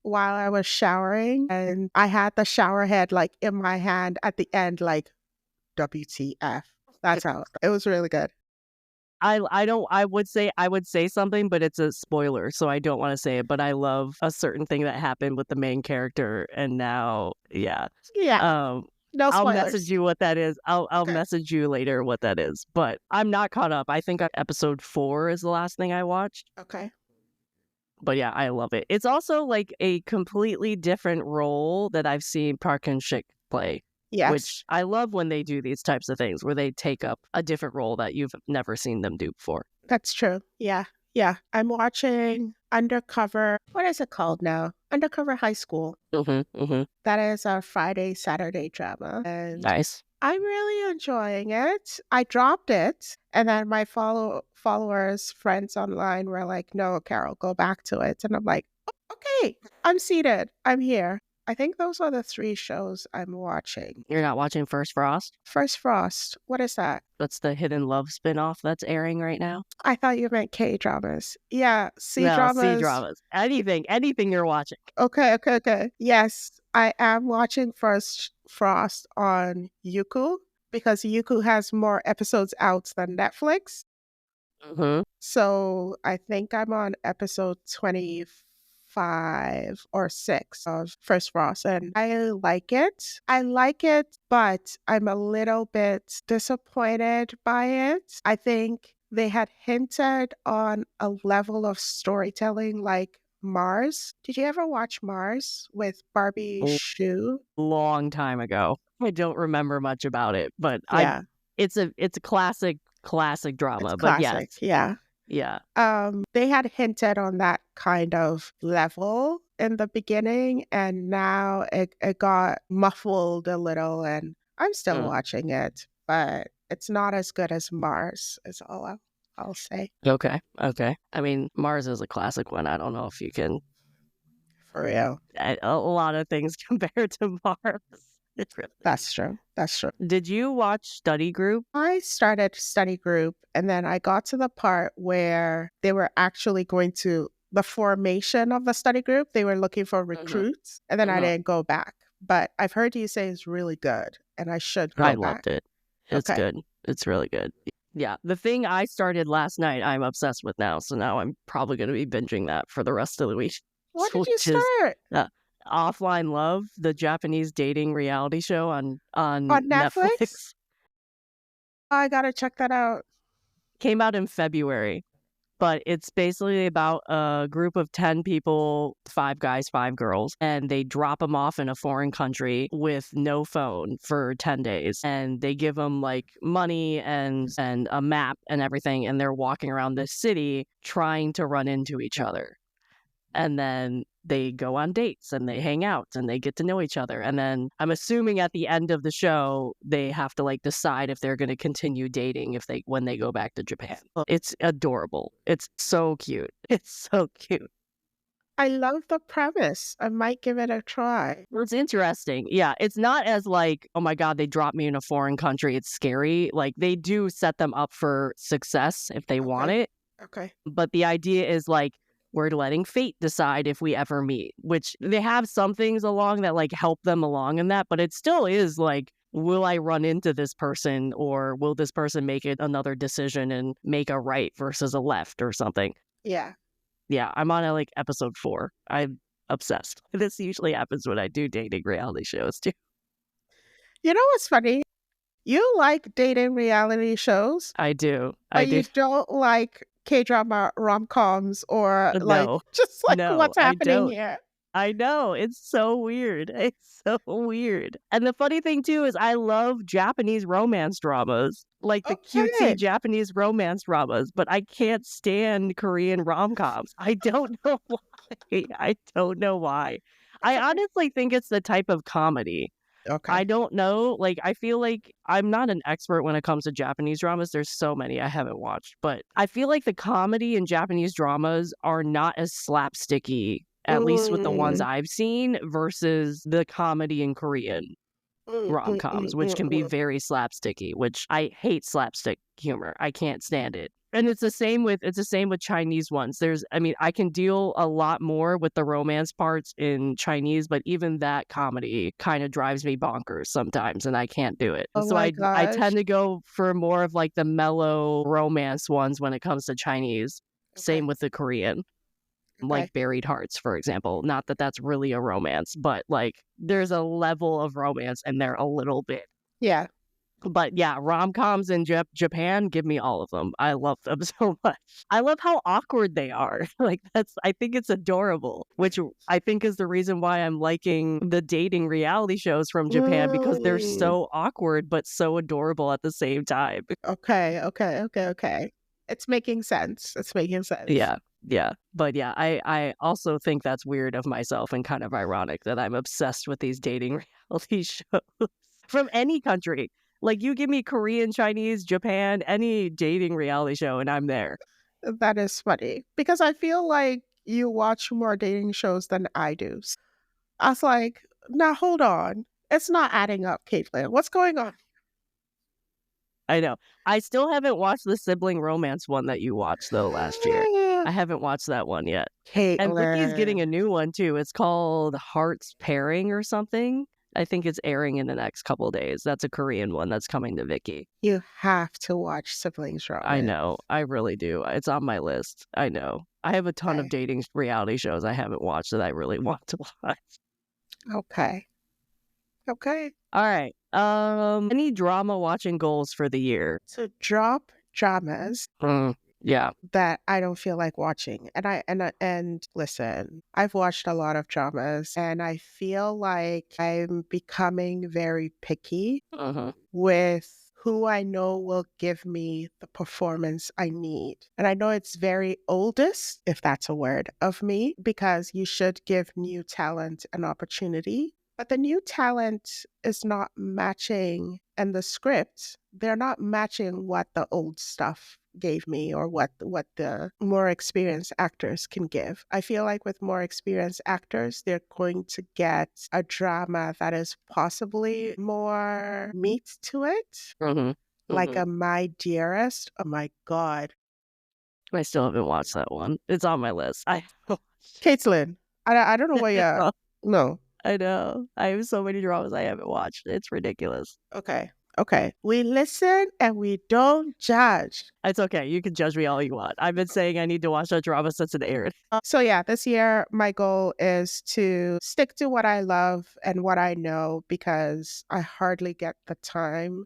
while I was showering, and I had the shower head like in my hand at the end, like WTF. That's how it was really good. I don't I would say something, but it's a spoiler, so I don't want to say it. But I love a certain thing that happened with the main character, and now yeah. Yeah, Um, no I'll message spoilers. you what that is. I'll Okay. message you later what that is. But I'm not caught up. I think episode 4 is the last thing I watched. Okay. But yeah, I love it. It's also like a completely different role that I've seen Park and Shik play, Yes, which I love when they do these types of things where they take up a different role that you've never seen them do before. that's true. Yeah. Yeah. I'm watching Undercover. What is it called now? Undercover High School. Mm-hmm. That is a Friday, Saturday drama. And Nice. I'm really enjoying it. I dropped it. And then my followers, friends online were like, no, Carol, go back to it. And I'm like, "Oh, okay, I'm seated. I'm here." I think those are the 3 shows I'm watching. You're not watching First Frost? First Frost, what is that? That's the Hidden Love spinoff that's airing right now. I thought you meant K-dramas. Yeah, No, C-dramas. C-dramas. Anything you're watching. Okay. Yes, I am watching First Frost on Youku because Youku has more episodes out than Netflix. Mm-hmm. So I think I'm on episode 25 or 6 of First Frost, and I like it. I like it, but I'm a little bit disappointed by it. I think they had hinted on a level of storytelling like Mars. Did you ever watch Mars with Barbie Shu? Long time ago. I don't remember much about it, but Yeah, it's a classic it's drama. But classic. yes, Yeah. yeah. They had hinted on that kind of level in the beginning, and now it got muffled a little, and I'm still Mm. watching it, but it's not as good as Mars, is all I'll say. Okay. I mean, Mars is a classic one. I don't know if you can. For real. A lot of things compared to Mars. It's really. That's true. That's true. Did you watch Study Group? I started study group, and then I got to the part where they were actually going to the formation of the study group. They were looking for recruits, and then I didn't go back. But I've heard you say it's really good, and I should go I back. loved it. It's Okay. good. It's really good. Yeah. The thing I started last night, I'm obsessed with now. So now I'm probably going to be binging that for the rest of the week. What did you Which is start? Offline Love, the Japanese dating reality show on On Netflix. Netflix? I gotta check that out. Came out in February, but it's basically about a group of 10 people, 5 guys, 5 girls, and they drop them off in a foreign country with no phone for 10 days. And they give them like money and a map and everything, and they're walking around this city trying to run into each other. And then they go on dates and they hang out and they get to know each other. And then I'm assuming at the end of the show, they have to like decide if they're going to continue dating when they go back to Japan. It's adorable. It's so cute. It's so cute. I love the premise. I might give it a try. It's interesting. Yeah, it's not as like, oh my God, they dropped me in a foreign country. It's scary. Like they do set them up for success if they want it. Okay. But the idea is like, we're letting fate decide if we ever meet, which they have some things along that like help them along in that, but it still is like, will I run into this person or will this person make it another decision and make a right versus a left or something? Yeah. Yeah, I'm on like episode 4. I'm obsessed. This usually happens when I do dating reality shows too. You know what's funny? You like dating reality shows, I do. but you don't like K-drama rom-coms or like No. just like No, what's I happening don't. here. I know. It's so weird. It's so weird. And the funny thing, too, is I love Japanese romance dramas, like the Okay. cutesy Japanese romance dramas, but I can't stand Korean rom-coms. I don't know why. I don't know why. I honestly think it's the type of comedy. Okay. I don't know. Like, I feel like I'm not an expert when it comes to Japanese dramas. There's so many I haven't watched, but I feel like the comedy in Japanese dramas are not as slapsticky, at least with the ones I've seen, versus the comedy in Korean rom-coms, which can be very slapsticky, which I hate slapstick humor. I can't stand it. And it's the same with Chinese ones. I can deal a lot more with the romance parts in Chinese, but even that comedy kind of drives me bonkers sometimes and I can't do it. Oh So my I gosh. tend to go for more of like the mellow romance ones when it comes to Chinese. Same with the Korean. Like Buried Hearts, for example. Not that that's really a romance, but like there's a level of romance in there a little bit. Yeah. But yeah, rom-coms in Japan, give me all of them. I love them so much. I love how awkward they are. Like I think it's adorable, which I think is the reason why I'm liking the dating reality shows from Japan because they're so awkward but so adorable at the same time. Okay. It's making sense. Yeah. But yeah, I also think that's weird of myself and kind of ironic that I'm obsessed with these dating reality shows from any country. Like you give me Korean, Chinese, Japan, any dating reality show and I'm there. That is funny because I feel like you watch more dating shows than I do. I was like, Now, hold on. It's not adding up, Caitlin. What's going on? I know. I still haven't watched the sibling romance one that you watched, though, last year. I haven't watched that one yet. And Vicky's getting a Caitlin. new one, too. It's called Hearts Pairing or something. I think it's airing in the next couple days. That's a Korean one that's coming to Vicky. You have to watch Siblings Drama. I know. I really do. It's on my list. I know. I have a ton of Okay. dating reality shows I haven't watched that I really want to watch. Okay. Okay. All right. Any drama watching goals for the year? So drop dramas Yeah. that I don't feel like watching. And listen, I've watched a lot of dramas and I feel like I'm becoming very picky with who I know will give me the performance I need. And I know it's very oldest, if that's a word, of me, because you should give new talent an opportunity. But the new talent is not matching, and the script, they're not matching what the old stuff gave me or what the more experienced actors can give. I feel like with more experienced actors, they're going to get a drama that is possibly more meat to it. Like a My Dearest. Oh my God. I still haven't watched that one. It's on my list. Caitlin, I don't know why you're... No. I know. I have so many dramas I haven't watched. It's ridiculous. Okay. We listen and we don't judge. It's okay. You can judge me all you want. I've been saying I need to watch that drama since it aired. So yeah, this year my goal is to stick to what I love and what I know because I hardly get the time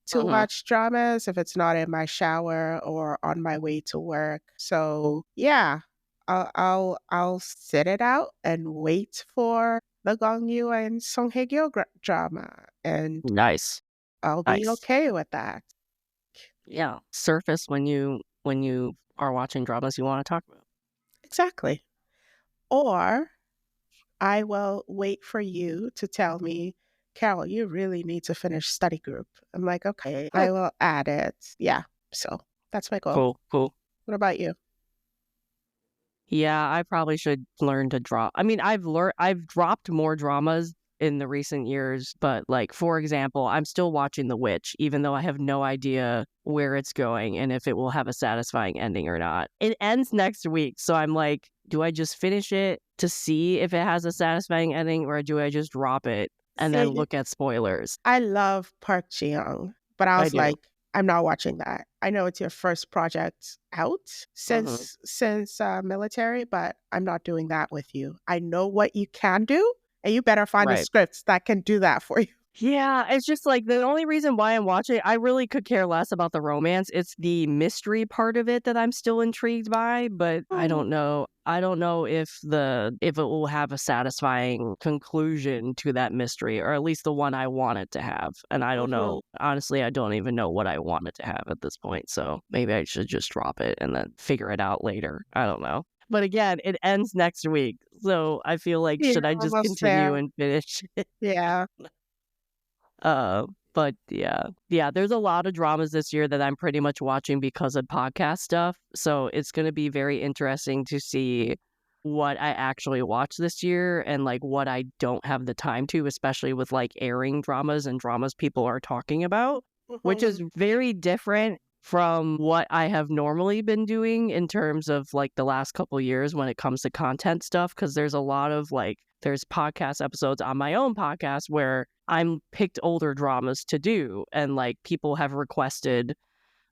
to watch dramas if it's not in my shower or on my way to work. So yeah, I'll sit it out and wait for the Gongyu and Song Hye-kyo drama, and Nice. I'll be okay with that. Yeah, surface when you are watching dramas you want to talk about. Exactly. Or I will wait for you to tell me, Carol, you really need to finish study group. I'm like, okay, I will add it. Yeah. So that's my goal. Cool. What about you? Yeah, I probably should learn to drop. I mean, I've dropped more dramas in the recent years, but like, for example, I'm still watching The Witch, even though I have no idea where it's going and if it will have a satisfying ending or not. It ends next week, so I'm like, do I just finish it to see if it has a satisfying ending, or do I just drop it and then look at spoilers? I love Park Ji-young, but I was like, I'm not watching that. I know it's your first project out since military, but I'm not doing that with you. I know what you can do, and you better find a script that can do that for you. Yeah, it's just like the only reason why I'm watching, I really could care less about the romance. It's the mystery part of it that I'm still intrigued by, but I don't know. I don't know if it will have a satisfying conclusion to that mystery, or at least the one I want it to have. And I don't know. Honestly, I don't even know what I want it to have at this point. So maybe I should just drop it and then figure it out later. I don't know. But again, it ends next week. So I feel like, should I just continue and finish it? Yeah. But yeah, there's a lot of dramas this year that I'm pretty much watching because of podcast stuff. So it's going to be very interesting to see what I actually watch this year and like what I don't have the time to, especially with like airing dramas and dramas people are talking about, which is very different from what I have normally been doing in terms of like the last couple years when it comes to content stuff. Cause there's a lot of like, there's podcast episodes on my own podcast where I'm picked older dramas to do. And like people have requested,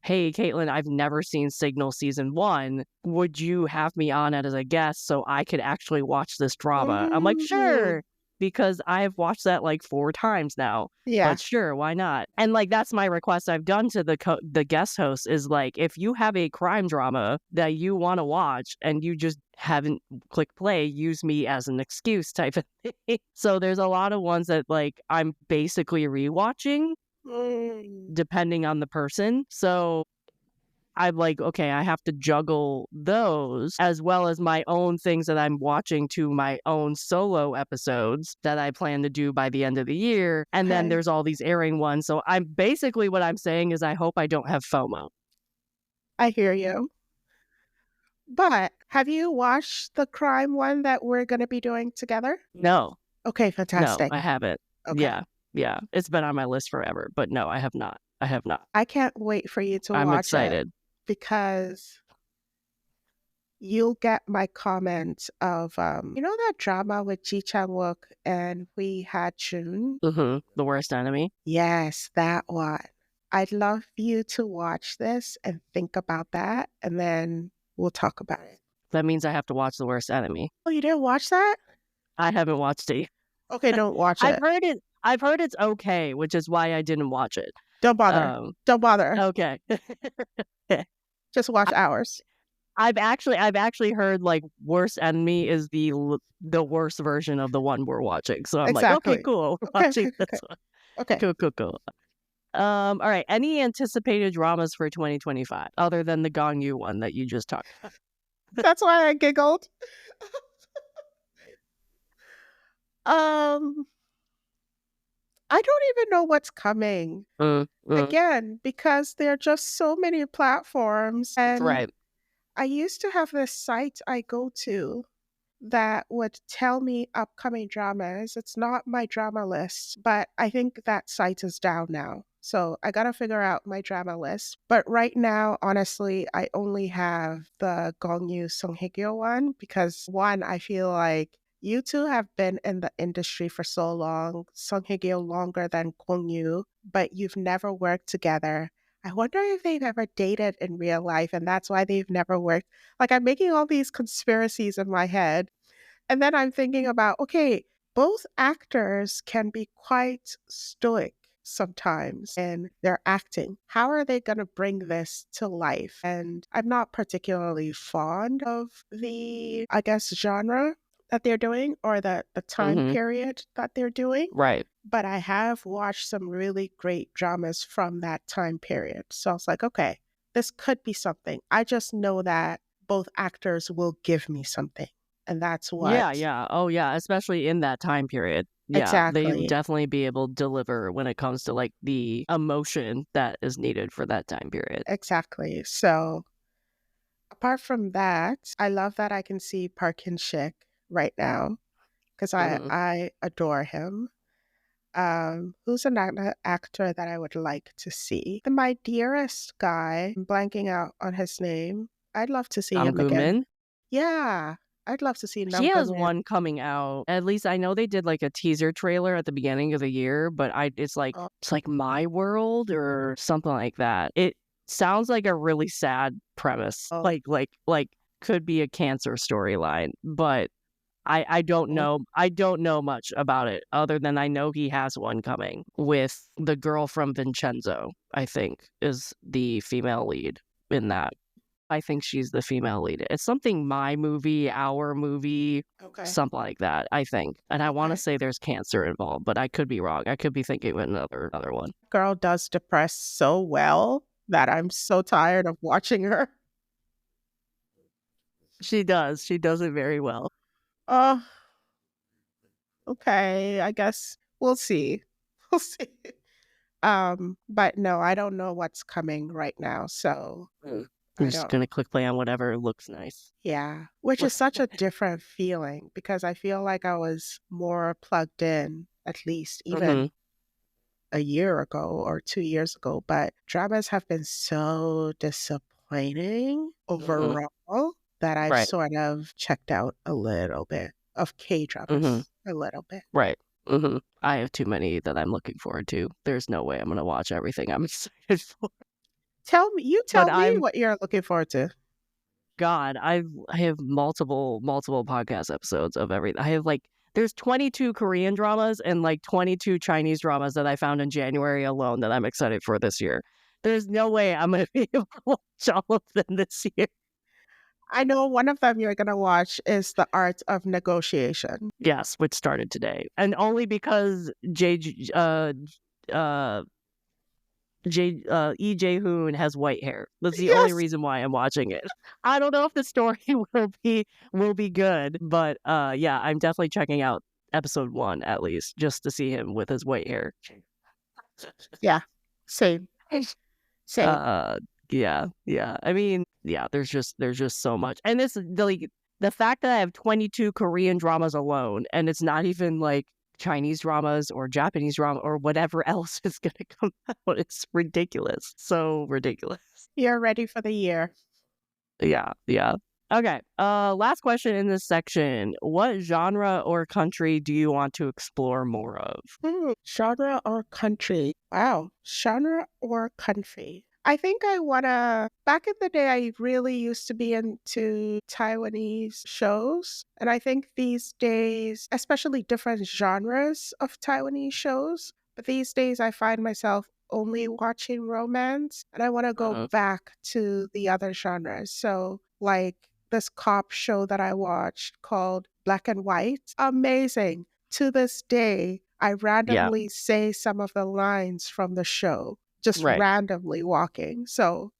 hey, Caitlin, I've never seen Signal season 1. Would you have me on as a guest so I could actually watch this drama? I'm like, sure. Because I've watched that like 4 times now. Yeah. But sure, why not? And like, that's my request I've done to the guest host is like, if you have a crime drama that you want to watch and you just haven't clicked play, use me as an excuse type of thing. So there's a lot of ones that like I'm basically rewatching depending on the person. So I'm like, okay, I have to juggle those as well as my own things that I'm watching to my own solo episodes that I plan to do by the end of the year. And then there's all these airing ones. So I'm basically what I'm saying is I hope I don't have FOMO. I hear you. But have you watched the crime one that we're going to be doing together? No. Okay, No, fantastic. I haven't. Okay. Yeah, yeah. It's been on my list forever, but no, I have not. I have not. I can't wait for you to I'm watch it excited. because you'll get my comment of that drama with Ji Chang Wook and Hui Ha Chun? The worst enemy. Yes, that one. I'd love you to watch this and think about that, and then we'll talk about it. That means I have to watch the worst enemy. Oh, you didn't watch that? I haven't watched it. Okay, don't watch I've it. heard it. I've heard it's okay, which is why I didn't watch it. Don't bother. Don't bother. Okay. Just watch ours. I've actually heard like worst enemy is the worst version of the one we're watching. So I'm like, okay, Exactly. cool. We're Okay, watching okay, this okay. one. Okay. Cool. All right. Any anticipated dramas for 2025 other than the Gong Yu one that you just talked about? That's why I giggled. Um, I don't even know what's coming. Again, because there are just so many platforms. And Right. I used to have this site I go to that would tell me upcoming dramas. It's not my drama list, but I think that site is down now. So I got to figure out my drama list. But right now, honestly, I only have the Gongyu Song Hye-kyo one because one, I feel like you two have been in the industry for so long, Song Hye-kyo longer than Gongyu, but you've never worked together. I wonder if they've ever dated in real life and that's why they've never worked. Like, I'm making all these conspiracies in my head. And then I'm thinking about, okay, both actors can be quite stoic sometimes in their acting. How are they going to bring this to life? And I'm not particularly fond of the, I guess, genre that they're doing or the time period that they're doing. Right. But I have watched some really great dramas from that time period. So I was like, okay, this could be something. I just know that both actors will give me something. And that's what. Yeah. Oh, yeah. Especially in that time period. Yeah. They would Exactly. definitely be able to deliver when it comes to like the emotion that is needed for that time period. Exactly. So apart from that, I love that I can see Park Hyun-sik right now because I adore him. Who's another actor that I would like to see? My dearest guy, I'm blanking out on his name. I'd love to see him again. Min? Yeah, I'd love to see He has Min. one coming out. At least I know they did like a teaser trailer at the beginning of the year, but it's like My World or something like that. It sounds like a really sad premise. Like could be a cancer storyline, but I don't know. I don't know much about it other than I know he has one coming with the girl from Vincenzo, I think, is the female lead in that. I think she's the female lead. It's something My Movie, Our Movie, something like that, I think. And I want to say there's cancer involved, but I could be wrong. I could be thinking of another one. Girl does depress so well that I'm so tired of watching her. She does. She does it very well. Oh, okay. I guess we'll see. We'll see. But no, I don't know what's coming right now. So I'm just gonna click play on whatever looks nice. Yeah, which is such a different feeling because I feel like I was more plugged in, at least even a year ago or 2 years ago. But dramas have been so disappointing overall that I've sort of checked out a little bit of K-dramas, a little bit. Right. I have too many that I'm looking forward to. There's no way I'm gonna watch everything I'm excited for. Tell me what you're looking forward to. God, I have multiple podcast episodes of everything. I have there's 22 Korean dramas and 22 Chinese dramas that I found in January alone that I'm excited for this year. There's no way I'm gonna be able to watch all of them this year. I know one of them you're going to watch is The Art of Negotiation. Yes, which started today. And only because Lee Jae-hoon has white hair. That's the only reason why I'm watching it. I don't know if the story will be good, but yeah, I'm definitely checking out episode 1 at least just to see him with his white hair. Yeah. Same. Yeah. I mean, yeah, there's just so much. And this the fact that I have 22 Korean dramas alone and it's not even Chinese dramas or Japanese drama or whatever else is going to come out. It's ridiculous. So ridiculous. You're ready for the year. Yeah, yeah. Okay. Last question in this section. What genre or country do you want to explore more of? Genre or country? Wow. Genre or country? I think I wanna back in the day I really used to be into Taiwanese shows. And I think these days, especially different genres of Taiwanese shows, but these days I find myself only watching romance and I want to go back to the other genres. So like this cop show that I watched called Black and White. Amazing. To this day, I randomly say some of the lines from the show, just randomly walking. So,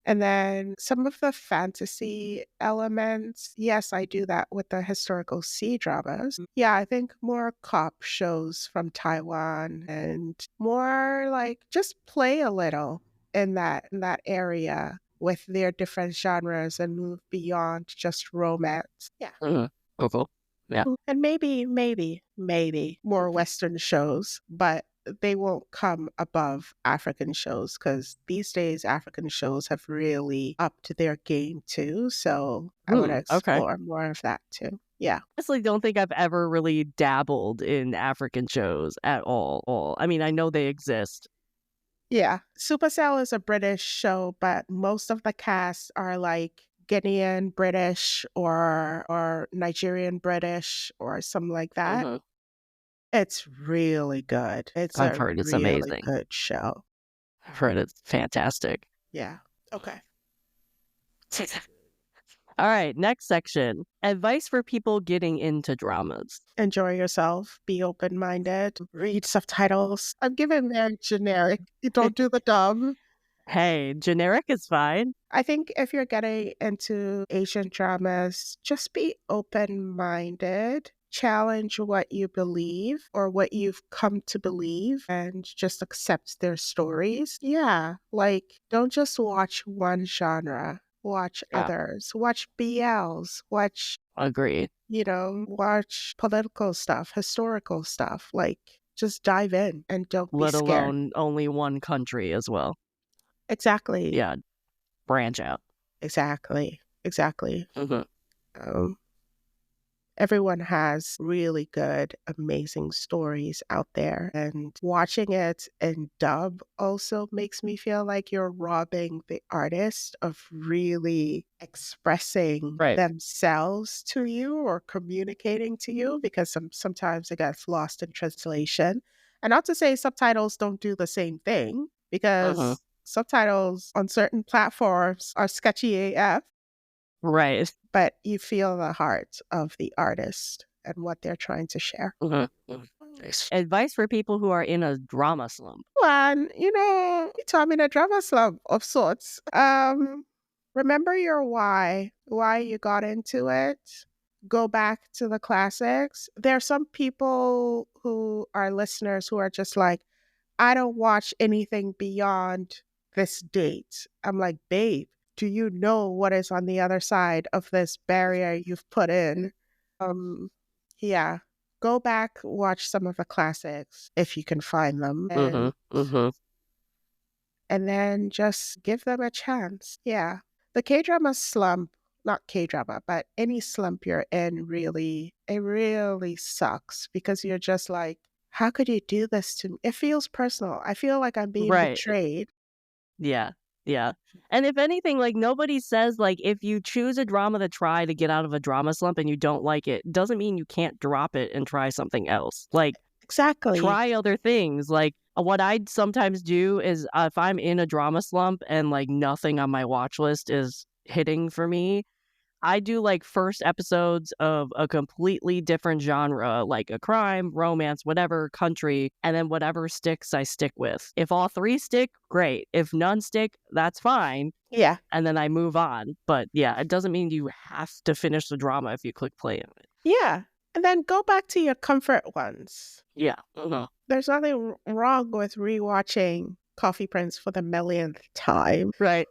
and then some of the fantasy elements, yes, I do that with the historical C-dramas. Yeah, I think more cop shows from Taiwan and more like just play a little in that area with their different genres and move beyond just romance. Yeah. Cool. Yeah. And maybe more Western shows, but they won't come above African shows because these days African shows have really upped their game too. So I want to explore more of that too. Yeah. Honestly, don't think I've ever really dabbled in African shows at all. I mean, I know they exist. Yeah. Supercell is a British show, but most of the cast are like Guinean British or Nigerian British or something like that. It's really good. I've heard it's really amazing. Good show. I've heard it's fantastic. Yeah. Okay. All right, next section. Advice for people getting into dramas. Enjoy yourself. Be open-minded. Read subtitles. I'm giving very generic. You don't do the dumb. Hey, generic is fine. I think if you're getting into Asian dramas, just be open-minded. Challenge what you believe or what you've come to believe and just accept their stories. Yeah, like don't just watch one genre. Watch others. Watch BLs. Watch Agree. Watch political stuff, historical stuff. Like just dive in and don't be scared. Let alone only one country as well. Exactly. Yeah. Branch out. Exactly. Everyone has really good, amazing stories out there. And watching it in dub also makes me feel like you're robbing the artist of really expressing themselves to you or communicating to you because sometimes it gets lost in translation. And not to say subtitles don't do the same thing because subtitles on certain platforms are sketchy AF. Right. But you feel the heart of the artist and what they're trying to share. Advice for people who are in a drama slump. Well, I'm in a drama slump of sorts. Remember your why you got into it. Go back to the classics. There are some people who are listeners who are just like, I don't watch anything beyond this date. I'm like, babe, do you know what is on the other side of this barrier you've put in? Yeah. Go back, watch some of the classics if you can find them. And then just give them a chance. Yeah. The K-drama slump, not K-drama, but any slump you're in it really sucks because you're just like, how could you do this to me? It feels personal. I feel like I'm being betrayed. Yeah. Yeah. And if anything, like nobody says like if you choose a drama to try to get out of a drama slump and you don't like it, doesn't mean you can't drop it and try something else. Like exactly. Try other things. Like what I'd sometimes do is if I'm in a drama slump and like nothing on my watch list is hitting for me, I do like first episodes of a completely different genre, like a crime, romance, whatever country, and then whatever sticks, I stick with. If all three stick, great. If none stick, that's fine. Yeah. And then I move on. But yeah, it doesn't mean you have to finish the drama if you click play on it. Yeah. And then go back to your comfort ones. Yeah. There's nothing wrong with rewatching Coffee Prince for the millionth time. Right.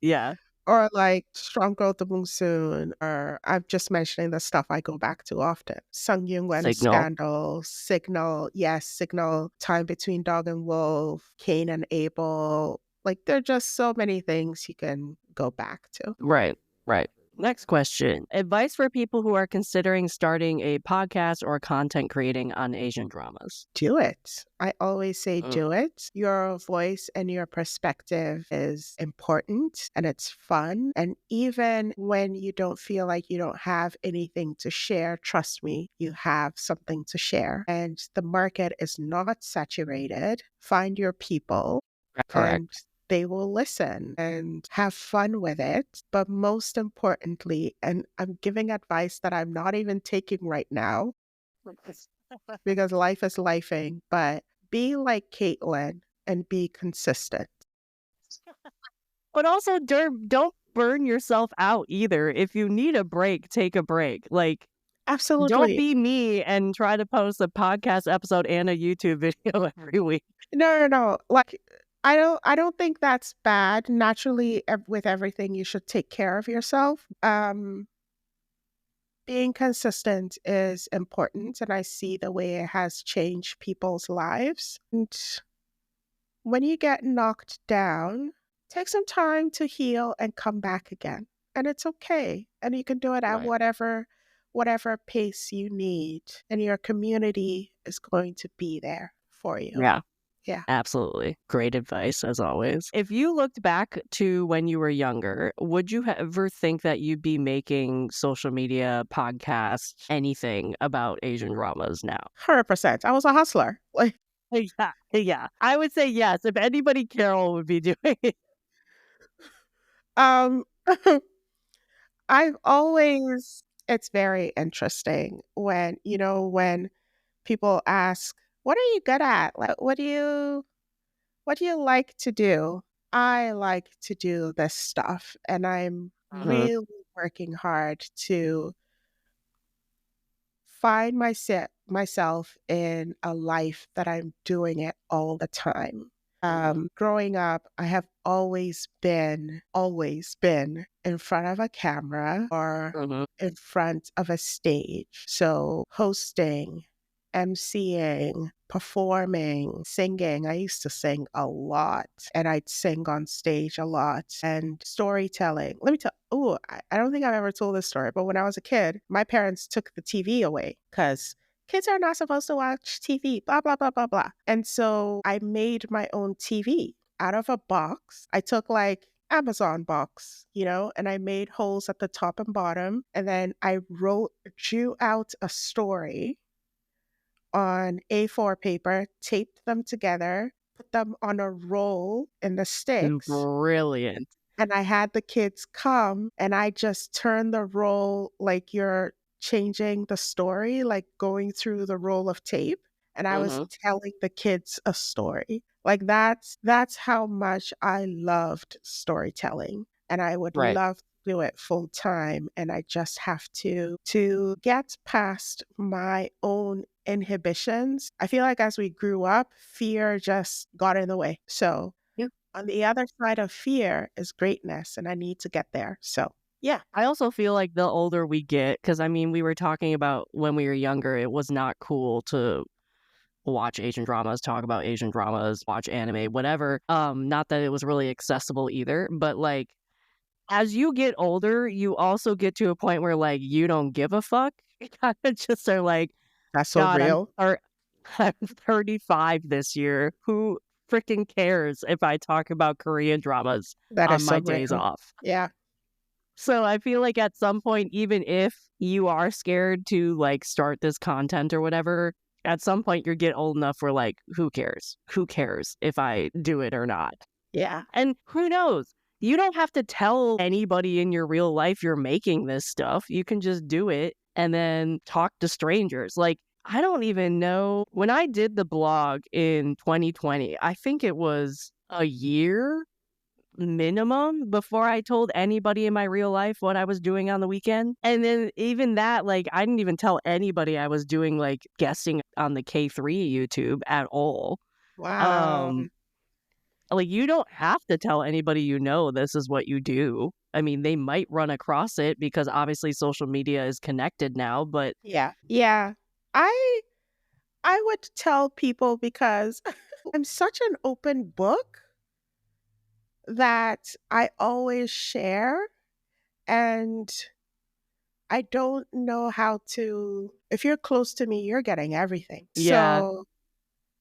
Yeah. Or like Strong Growth the Monsoon, or I'm just mentioning the stuff I go back to often. Sung Yung Wen Signal. Scandal, Signal, yes, Signal, Time Between Dog and Wolf, Cain and Abel. Like there are just so many things you can go back to. Right, right. Next question. Advice for people who are considering starting a podcast or content creating on Asian dramas. Do it. I always say Mm, do it. Your voice and your perspective is important and it's fun. And even when you don't feel like you don't have anything to share, trust me, you have something to share. And the market is not saturated. Find your people correct. and they will listen and have fun with it. But most importantly, and I'm giving advice that I'm not even taking right now because life is lifing, but be like Caitlin and be consistent. But also, don't burn yourself out either. If you need a break, take a break. Like, don't Absolutely. be me and try to post a podcast episode and a YouTube video every week. No, no, no. Like I don't think that's bad. Naturally, with everything, you should take care of yourself. Being consistent is important, and I see the way it has changed people's lives. And when you get knocked down, take some time to heal and come back again. And it's okay. And you can do it at Right. whatever pace you need. And your community is going to be there for you. Yeah. Yeah. Absolutely. Great advice, as always. If you looked back to when you were younger, would you ever think that you'd be making social media, podcasts, anything about Asian dramas now? 100%. I was a hustler. Like Yeah, yeah. I would say yes. If anybody, Carol would be doing it. um I've always it's very interesting when people ask, "What are you good at? Like what do you like to do?" I like to do this stuff, and I'm Mhm. really working hard to find myself in a life that I'm doing it all the time. Growing up, I have always been in front of a camera or Mhm. in front of a stage. So hosting, emceeing, performing, singing. I used to sing a lot and I'd sing on stage a lot and storytelling. Let me tell, oh, I don't think I've ever told this story, but when I was a kid, my parents took the TV away because kids are not supposed to watch TV, blah, blah, blah, blah, blah. And so I made my own TV out of a box. I took like Amazon box, and I made holes at the top and bottom. And then I drew out a story on A4 paper, taped them together, put them on a roll in the sticks, Brilliant. and I had the kids come and I just turned the roll like you're changing the story, like going through the roll of tape. And I was Mhm. telling the kids a story. Like that's how much I loved storytelling. And I would Right. love to do it full time. And I just have to get past my own inhibitions. I feel like as we grew up, fear just got in the way. So on the other side of fear is greatness, and I need to get there. So, yeah. I also feel like the older we get, because I mean, we were talking about when we were younger, it was not cool to watch Asian dramas, talk about Asian dramas, watch anime, whatever. Not that it was really accessible either, but like as you get older, you also get to a point where like you don't give a fuck. You kind of just are like, That's so God, real. I'm 35 this year. Who freaking cares if I talk about Korean dramas That on is so my days real. off? Yeah. So I feel like at some point, even if you are scared to like start this content or whatever, at some point you get old enough where like, who cares? Who cares if I do it or not? Yeah. And who knows? You don't have to tell anybody in your real life you're making this stuff. You can just do it and then talk to strangers. Like, I don't even know. When I did the blog in 2020, I think it was a year minimum before I told anybody in my real life what I was doing on the weekend. And then even that, like, I didn't even tell anybody I was doing like guesting on the K3 YouTube at all. Wow. Um, like you don't have to tell anybody you know this is what you do. I mean, they might run across it because obviously social media is connected now, but Yeah. Yeah. I I would tell people because I'm such an open book that I always share, and I don't know how to if you're close to me, you're getting everything. yeah,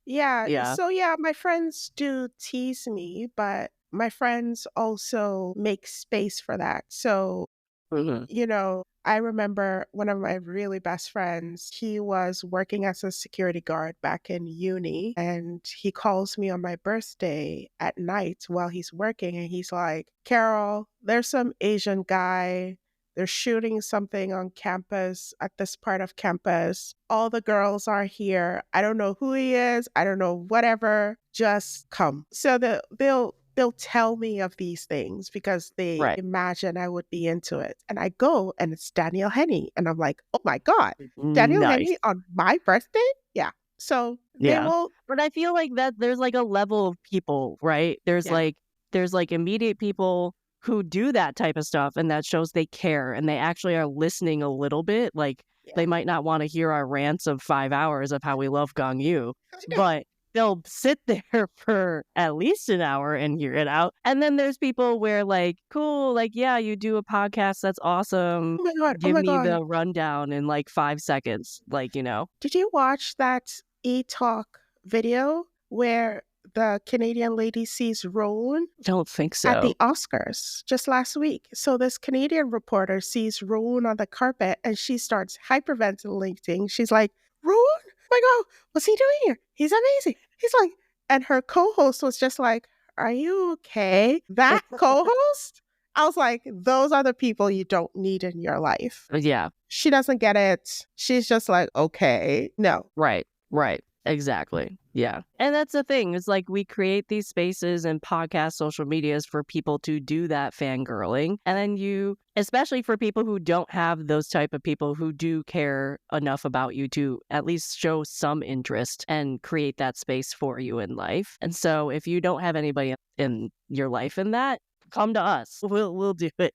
yeah. Yeah, my friends do tease me, but my friends also make space for that. So Mhm. I remember one of my really best friends, he was working as a security guard back in uni, and he calls me on my birthday at night while he's working, and he's like, "Carol, there's some Asian guy. They're shooting something on campus at this part of campus. All the girls are here. I don't know who he is. I don't know whatever. Just come." So they'll tell me of these things because they Right. imagine I would be into it. And I go and it's Daniel Henney. And I'm like, oh my God, Daniel Nice. Henney on my birthday? Yeah. So they Yeah. will, But I feel like that there's like a level of people, right? yeah, There's like immediate people who do that type of stuff and that shows they care and they actually are listening a little bit. Like they yeah. might not want to hear our rants of 5 hours of how we love Gong Yu, but they'll sit there for at least an hour and hear it out. And then there's people where like, cool, like, yeah, you do a podcast. That's awesome. Oh my God. Oh Give my me God. the rundown in like 5 seconds. Like, Did you watch that e-talk video where the Canadian lady sees Rowan don't think at so. the Oscars just last week? So this Canadian reporter sees Rowan on the carpet and she starts hyperventilating. She's like, "Rowan? Oh my God, what's he doing here? He's amazing." He's like, and her co-host was just like, "Are you okay?" That co-host, I was like, those are the people you don't need in your life. Yeah. She doesn't get it. She's just like, okay, no. Right, right. Exactly. Yeah. And that's the thing. It's like we create these spaces and podcast social medias for people to do that fangirling. And then especially for people who don't have those type of people who do care enough about you to at least show some interest and create that space for you in life. And so if you don't have anybody in your life in that, come to us. We'll do it.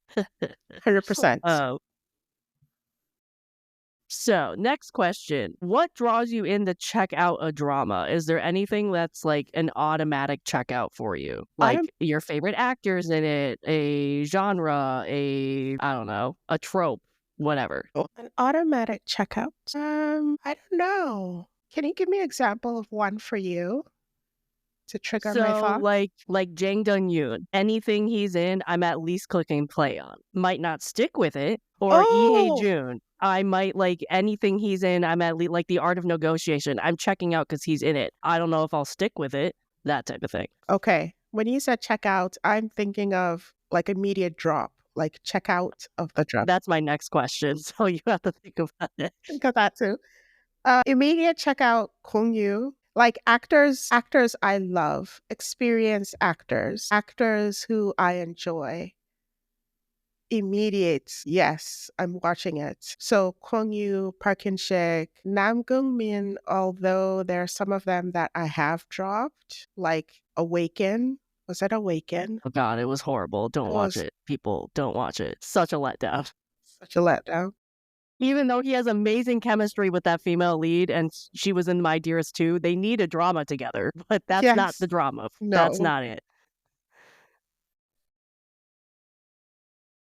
100%. uh, So, next question. What draws you in to check out a drama? Is there anything that's like an automatic checkout for you? Like Autom- your favorite actors in it, a genre, I don't know, a trope, whatever. an automatic checkout. I don't know. Can you give me an example of one for you to trigger my So, thoughts? like Jang Dun Yoon, anything he's in, I'm at least clicking play on. Might not stick with it. Or Lee Hae Oh, Jun, I might like anything he's in. I'm at least like The Art of Negotiation. I'm checking out because he's in it. I don't know if I'll stick with it. That type of thing. okay. When you said checkout, I'm thinking of like immediate drop, like checkout of the drop. That's my next question. So you have to think about it. Think of that too. Immediate checkout, Kong Yu. Like actors I love, experienced actors who I enjoy. Immediate, yes, I'm watching it. So Kwon Yu, Park In Shik, Nam Gung Min, although there are some of them that I have dropped, like Awaken. Was it Awaken? Oh God, it was horrible. Don't It watch was it. People, don't watch it. Such a letdown. such a letdown. Even though he has amazing chemistry with that female lead and she was in My Dearest too, they need a drama together. But that's not Yes. the drama. That's No. not it.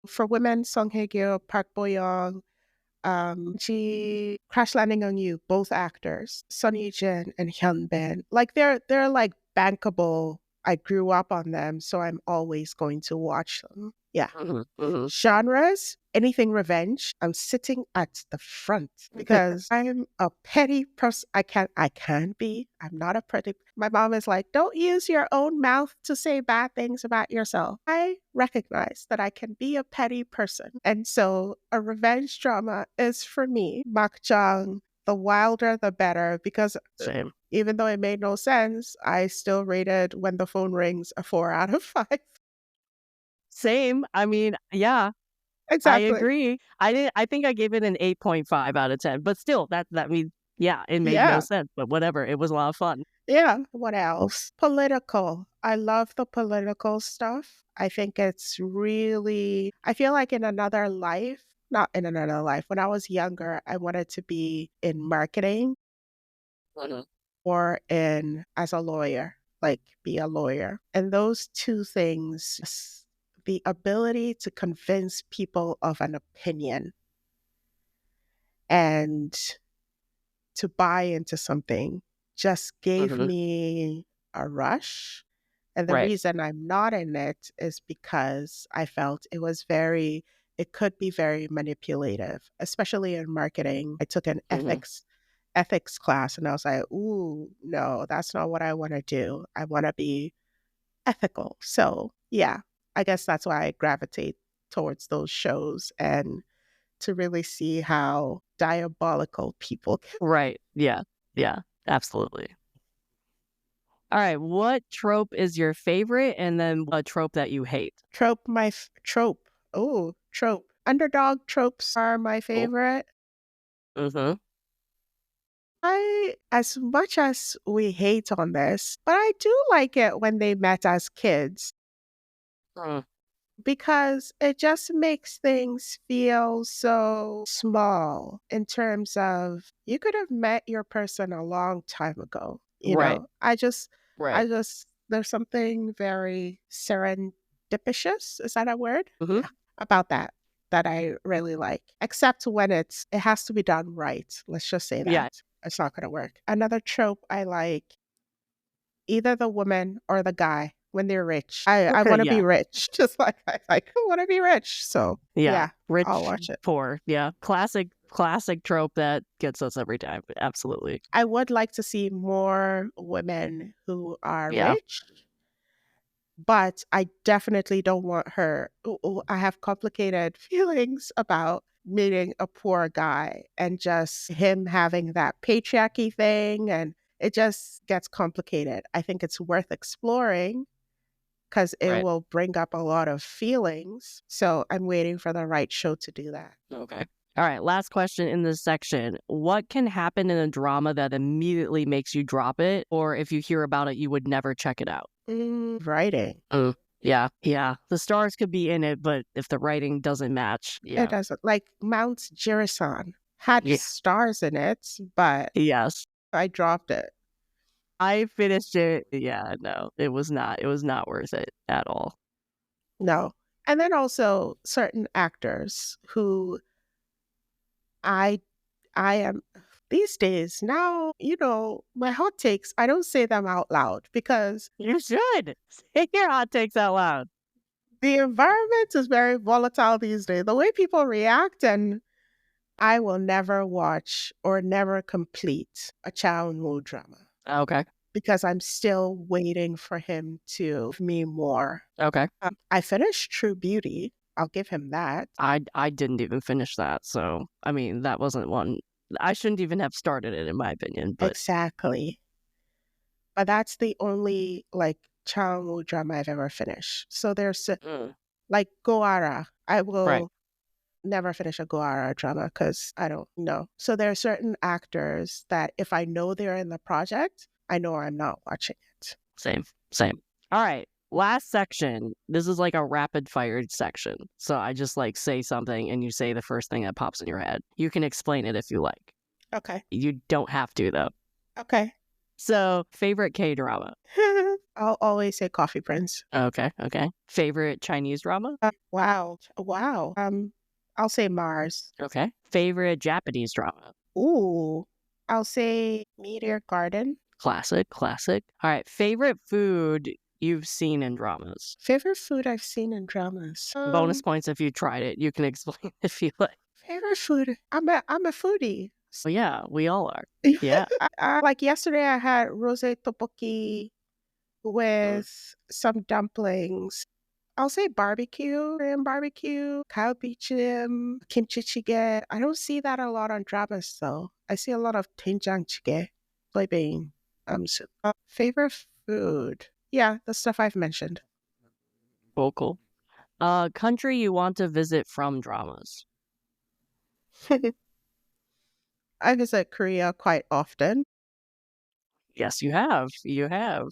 For women, Song Hye Kyo, Park Bo Young, she Crash Landing on You, both actors, Son Ye Jin and Hyun Bin. Like they're like bankable. I grew up on them, so I'm always going to watch them. Yeah. Mhm, mhm. Genres, anything revenge. I'm sitting at the front because I'm a petty person. I can be. I'm not a pretty. My mom is like, don't use your own mouth to say bad things about yourself. I recognize that I can be a petty person. And so a revenge drama is for me, Makjang, the wilder the better, because Same. even though it made no sense, I still rated When the Phone Rings a 4 out of 5. Same. I mean, yeah, I Exactly. agree. I think I gave it an 8.5 out of 10, but still that means Yeah, it made no Yeah. sense, but whatever. It was a lot of fun. Yeah. What else? Political. I love the political stuff. I think it's really, I feel like in another life, not in another life, when I was younger, I wanted to be in marketing Mhm. or in as a lawyer, like be a lawyer. And those two things, the ability to convince people of an opinion and to buy into something just gave Mhm. me a rush. And the Right. reason I'm not in it is because I felt it could be very manipulative, especially in marketing. I took an Mhm. ethics class and I was like, ooh, no, that's not what I want to do. I want to be ethical. So, yeah, I guess that's why I gravitate towards those shows and to really see how diabolical people can Right. Yeah. Yeah. Absolutely. All right. What trope is your favorite, and then a trope that you hate? trope. Oh, trope. Underdog tropes are my Oh. favorite. Mhm. As much as we hate on this, but I do like it when they met as kids Mm. because it just makes things feel so small in terms of you could have met your person a long time ago. Right. I Right. just, there's something very serendipitous. Is that a word? Mhm. Yeah. About that I really like, except when it has to be done right. Let's just say Yeah. that. It's not going to work. Another trope I like, either the woman or the guy when they're rich. I want to be Yeah. rich, just like I want to be rich. So Yeah. yeah, I'll Rich, watch it. poor. Yeah. Classic trope that gets us every time. Absolutely. I would like to see more women who are Yeah. rich, but I definitely don't want her. I have complicated feelings about meeting a poor guy and just him having that patriarchy thing, and it just gets complicated. I think it's worth exploring because it Right. will bring up a lot of feelings. So I'm waiting for the right show to do that. Okay. All right. Last question in this section. What can happen in a drama that immediately makes you drop it? Or if you hear about it, you would never check it out? Writing. Mm. Yeah. Yeah. The stars could be in it, but if the writing doesn't match, It yeah. doesn't, like Mount Jirisan had Yeah. stars in it, but Yes. I dropped it. I finished it. Yeah. No, it was not. It was not worth it at all. No. And then also certain actors who I I am these days now, my hot takes, I don't say them out loud because You should say your hot takes out loud. the environment is very volatile these days. The way people react, and I will never watch or never complete a Chow Moo drama Okay. because I'm still waiting for him to give me more. Okay. I finished True Beauty. I'll give him that. I didn't even finish that. So, I mean, that wasn't one. I shouldn't even have started it, in my opinion. But Exactly. But that's the only like Chow Moo drama I've ever finished. So there's mm, like Goara. I right. will never finish a Goara drama because I don't know. So there are certain actors that if I know they're in the project, I know I'm not watching it. Same. Same. All right. Last section. This is like a rapid fire section. So I just like say something and you say the first thing that pops in your head. You can explain it if you like. Okay. You don't have to, though. Okay. So, favorite K drama. I'll always say Coffee Prince. Okay. Okay. Favorite Chinese drama. Wow. Wow. I'll say Mars. Okay. Favorite Japanese drama. Ooh. I'll say Meteor Garden. Classic. Classic. All right. Favorite food you've seen in dramas. Favorite food I've seen in dramas. Bonus points if you tried it. You can explain if you like. Favorite food. I'm a foodie. Well, yeah, we all are. Yeah. Like yesterday, I had rose tteokbokki Mm. with some dumplings. I'll say barbecue, Korean barbecue, kalbichim, kimchi jjigae. I don't see that a lot on dramas though. I see a lot of doenjang jjigae, soybean soup. Favorite food? Yeah, the stuff I've mentioned. Cool. Cool. Country you want to visit from dramas. I visit Korea quite often. Yes, you have. You have.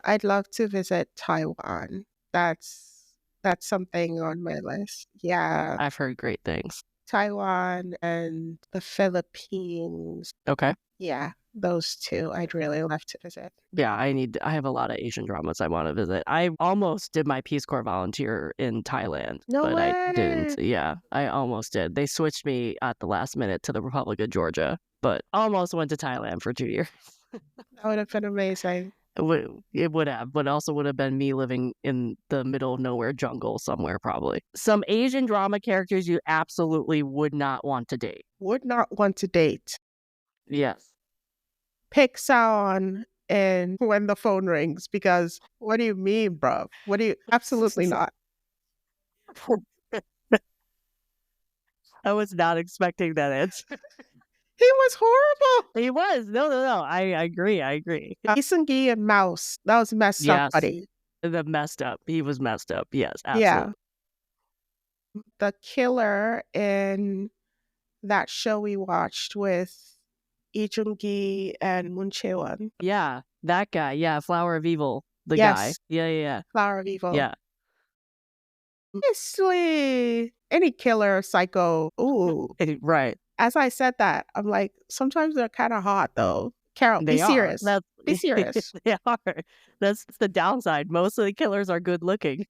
I'd love to visit Taiwan. That's something on my list. Yeah, I've heard great things. Taiwan and the Philippines. Okay. Yeah, those two I'd really love to visit. Yeah, I have a lot of Asian dramas I want to visit. I almost did my Peace Corps volunteer in Thailand, No but I didn't. way. Yeah, I almost did. They switched me at the last minute to the Republic of Georgia, but almost went to Thailand for 2 years. That would have been amazing. It would have, but also would have been me living in the middle of nowhere jungle somewhere, probably. Some Asian drama characters you absolutely would not want to date. Would not want to date. Yes. Pick someone and when the phone rings because what do you mean, bro? What do you absolutely not. I was not expecting that answer. He was horrible. He was. No. I agree. I agree. Isungi and Mouse. That was messed up, Yes. buddy. The messed up. He was messed up. Yes, Yeah. absolutely. The killer in that show we watched with Lee Jung-gi and Moon Chae-won. Yeah, that guy. Yeah, Flower of Evil. The guy. Yes, Yeah. Flower of Evil. Yeah. Honestly, any killer, psycho. Ooh. Right. As I said that, I'm like, sometimes they're kind of hot though. Carol, They be are. serious. Be serious. They are. That's the downside. Most of the killers are good looking.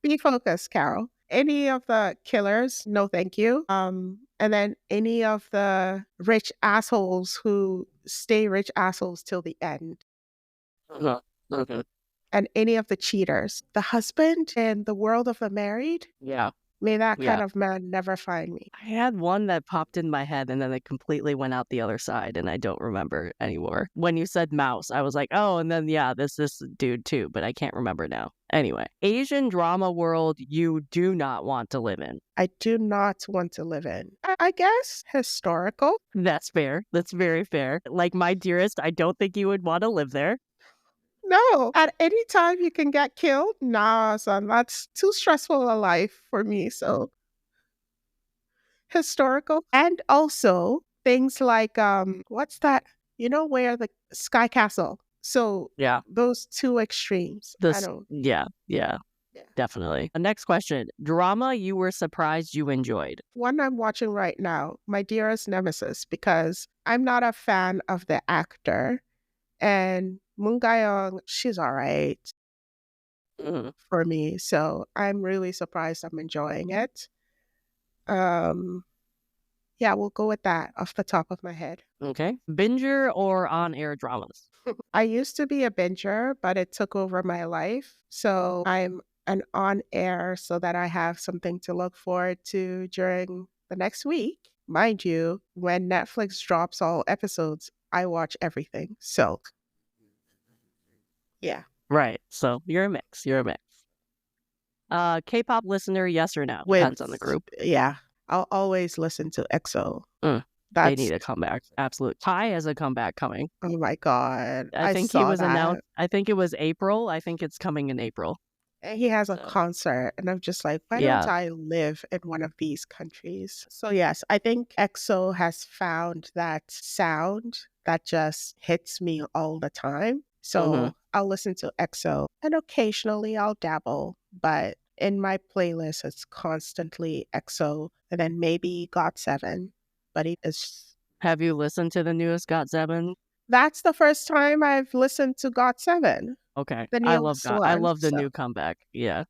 Be focused, Carol. Any of the killers, no thank you. And then any of the rich assholes who stay rich assholes till the end. Okay. And any of the cheaters. The husband in the world of the married, Yeah. may that Yeah. kind of man never find me. I had one that popped in my head and then it completely went out the other side and I don't remember anymore. When you said Mouse, I was like, oh, and then yeah, this dude too, but I can't remember now. Anyway, Asian drama world you do not want to live in. I do not want to live in. I guess historical. That's fair. That's very fair. Like My Dearest, I don't think you would want to live there. No, at any time you can get killed. Nah, son, that's too stressful a life for me. So historical, and also things like what's that? You know where the Sky Castle. So Yeah. those two extremes. I don't. Yeah. Definitely. Next question. Drama you were surprised you enjoyed. One I'm watching right now, My Dearest Nemesis, because I'm not a fan of the actor, and Moon Ga-young, she's all right for me. So I'm really surprised I'm enjoying it. Yeah, we'll go with that off the top of my head. Okay. Binger or on-air dramas? I used to be a binger, but it took over my life. So I'm an on air so that I have something to look forward to during the next week. Mind you, when Netflix drops all episodes, I watch everything. So, yeah. Right. So you're a mix. K-pop listener, yes or no? Depends on the group. Yeah. I'll always listen to EXO. They need a comeback. Absolute. Ty has a comeback coming. Oh my God. I think he was announced. I think it was April. I think it's coming in April. And he has a concert. And I'm just like, why don't I live in one of these countries? So yes, I think EXO has found that sound that just hits me all the time. So I'll listen to EXO and occasionally I'll dabble. But in my playlist, it's constantly EXO and then maybe GOT7. But it is. Have you listened to the newest GOT7? That's the first time I've listened to GOT7. Okay. I love the new comeback. Yeah.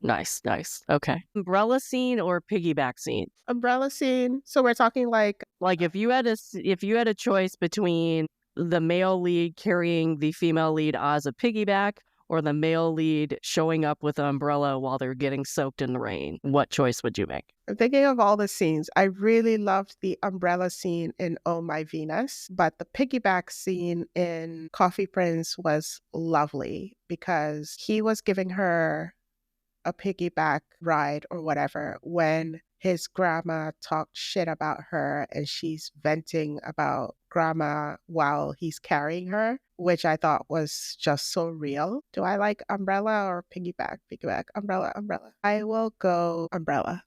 Nice. Okay. Umbrella scene or piggyback scene? Umbrella scene. So we're talking like if you had a choice between the male lead carrying the female lead as a piggyback or the male lead showing up with an umbrella while they're getting soaked in the rain, what choice would you make? I'm thinking of all the scenes. I really loved the umbrella scene in Oh My Venus, but the piggyback scene in Coffee Prince was lovely because he was giving her a piggyback ride or whatever when his grandma talked shit about her and she's venting about grandma while he's carrying her, which I thought was just so real. Do I like umbrella or piggyback? Piggyback, umbrella. I will go umbrella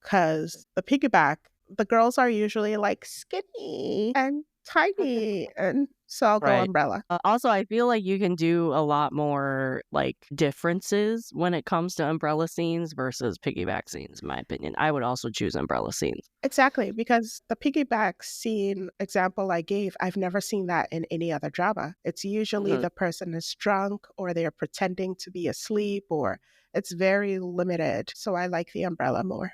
because the piggyback the girls are usually like skinny and tiny, and so I'll go Right. umbrella. Also, I feel like you can do a lot more like differences when it comes to umbrella scenes versus piggyback scenes, in my opinion. I would also choose umbrella scenes. Exactly, because the piggyback scene example I gave, I've never seen that in any other drama. It's usually Mhm. the person is drunk or they're pretending to be asleep, or it's very limited. So I like the umbrella more.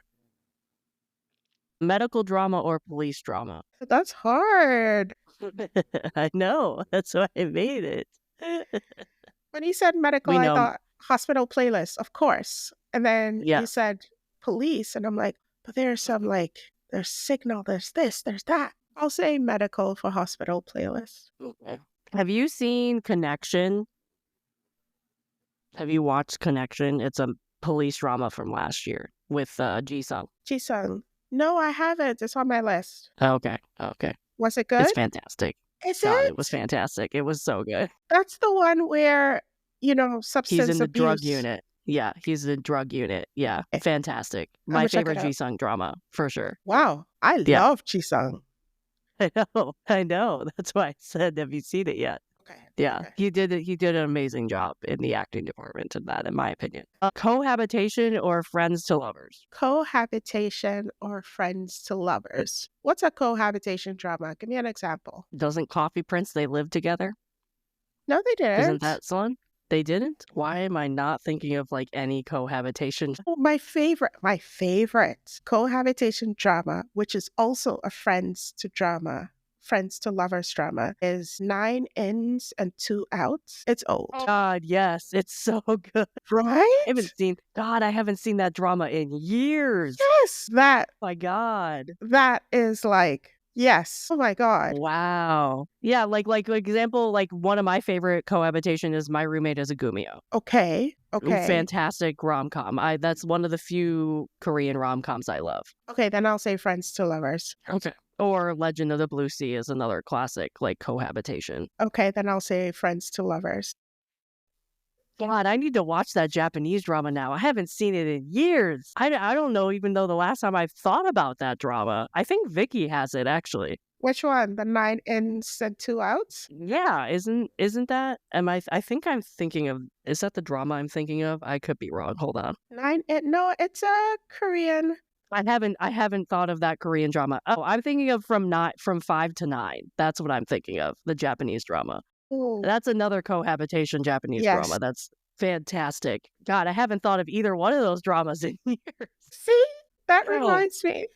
Medical drama or police drama? That's hard. I know. That's why I made it. When you said medical, We I know. thought hospital playlist, of course. And then Yeah. you said police, and I'm like, but there's some like, there's signal, there's this, there's that. I'll say medical for hospital playlist. Okay. Have you seen Connection? Have you watched Connection? It's a police drama from last year with Ji-sung. Jisung. No, I haven't. It's on my list. Okay. Okay. Was it It's good? fantastic. Is God, it was it? fantastic. It was so good. That's the one where, He's in substance the drug abuse. unit. Yeah, he's the drug unit. Yeah, Okay, fantastic. I'm My gonna check it favorite out. Ji-sung drama, for sure. Wow, I Yeah, love Jisung. I know. I know. That's why I said, have you seen it yet? Okay, Yeah, okay. he did it. He did an amazing job in the acting department in that, in my opinion. Cohabitation or friends to lovers? Cohabitation or friends to lovers? What's a cohabitation drama? Give me an example. Doesn't Coffee Prince, they live together? No, they Isn't didn't. that one? They didn't? Why am I not thinking of like any cohabitation? Oh, my favorite cohabitation drama, which is also a friends to lovers drama, is Nine Ins and Two Outs. It's old, God, yes, it's so good. right? I haven't seen that drama in years. Yes, that My God. that is like, yes. Oh my God. Wow. Yeah, like example, like one of my favorite cohabitation is My Roommate is a Gumio. Okay. Okay. Fantastic rom-com. That's one of the few Korean rom-coms I love. Okay, then I'll say friends to lovers. Okay. Or Legend of the Blue Sea is another classic, like cohabitation. Okay, then I'll say friends to lovers. God, I need to watch that Japanese drama now. I haven't seen it in years. I don't know even though the last time I've thought about that drama. I think Vicky has it actually. Which one? The Nine Ins and Two Outs? Yeah, isn't that? I think I'm thinking of, is that the drama I'm thinking of? I could be wrong. Hold on. No, it's a Korean. I haven't thought of that Korean drama. Oh, I'm thinking of from 5 to 9. That's what I'm thinking of. The Japanese drama. Ooh, That's another cohabitation Japanese yes. drama. That's fantastic. God, I haven't thought of either one of those dramas in years. See, that Oh, reminds me.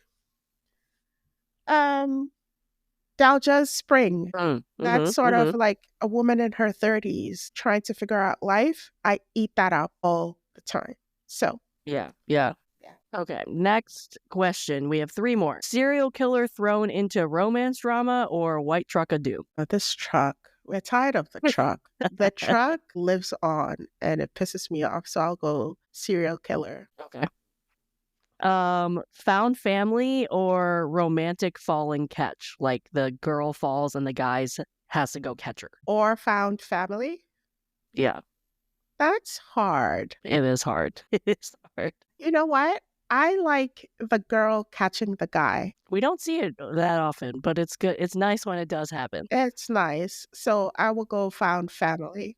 Dalja's Spring. That's sort of like a woman in her 30s trying to figure out life. I eat that up all the time. So, yeah. yeah. Okay, next question. We have 3 more. Serial killer thrown into romance drama or white truck a do? This truck, we're tired of the truck. The truck lives on and it pisses me off. So I'll go serial killer. Okay. Found family or romantic falling catch? Like the girl falls and the guys has to go catch her. Or found family. Yeah, That's hard. it is hard. It is hard. You know what? I like the girl catching the guy. We don't see it that often, but it's good. It's nice when it does happen. It's nice. So I will go found family.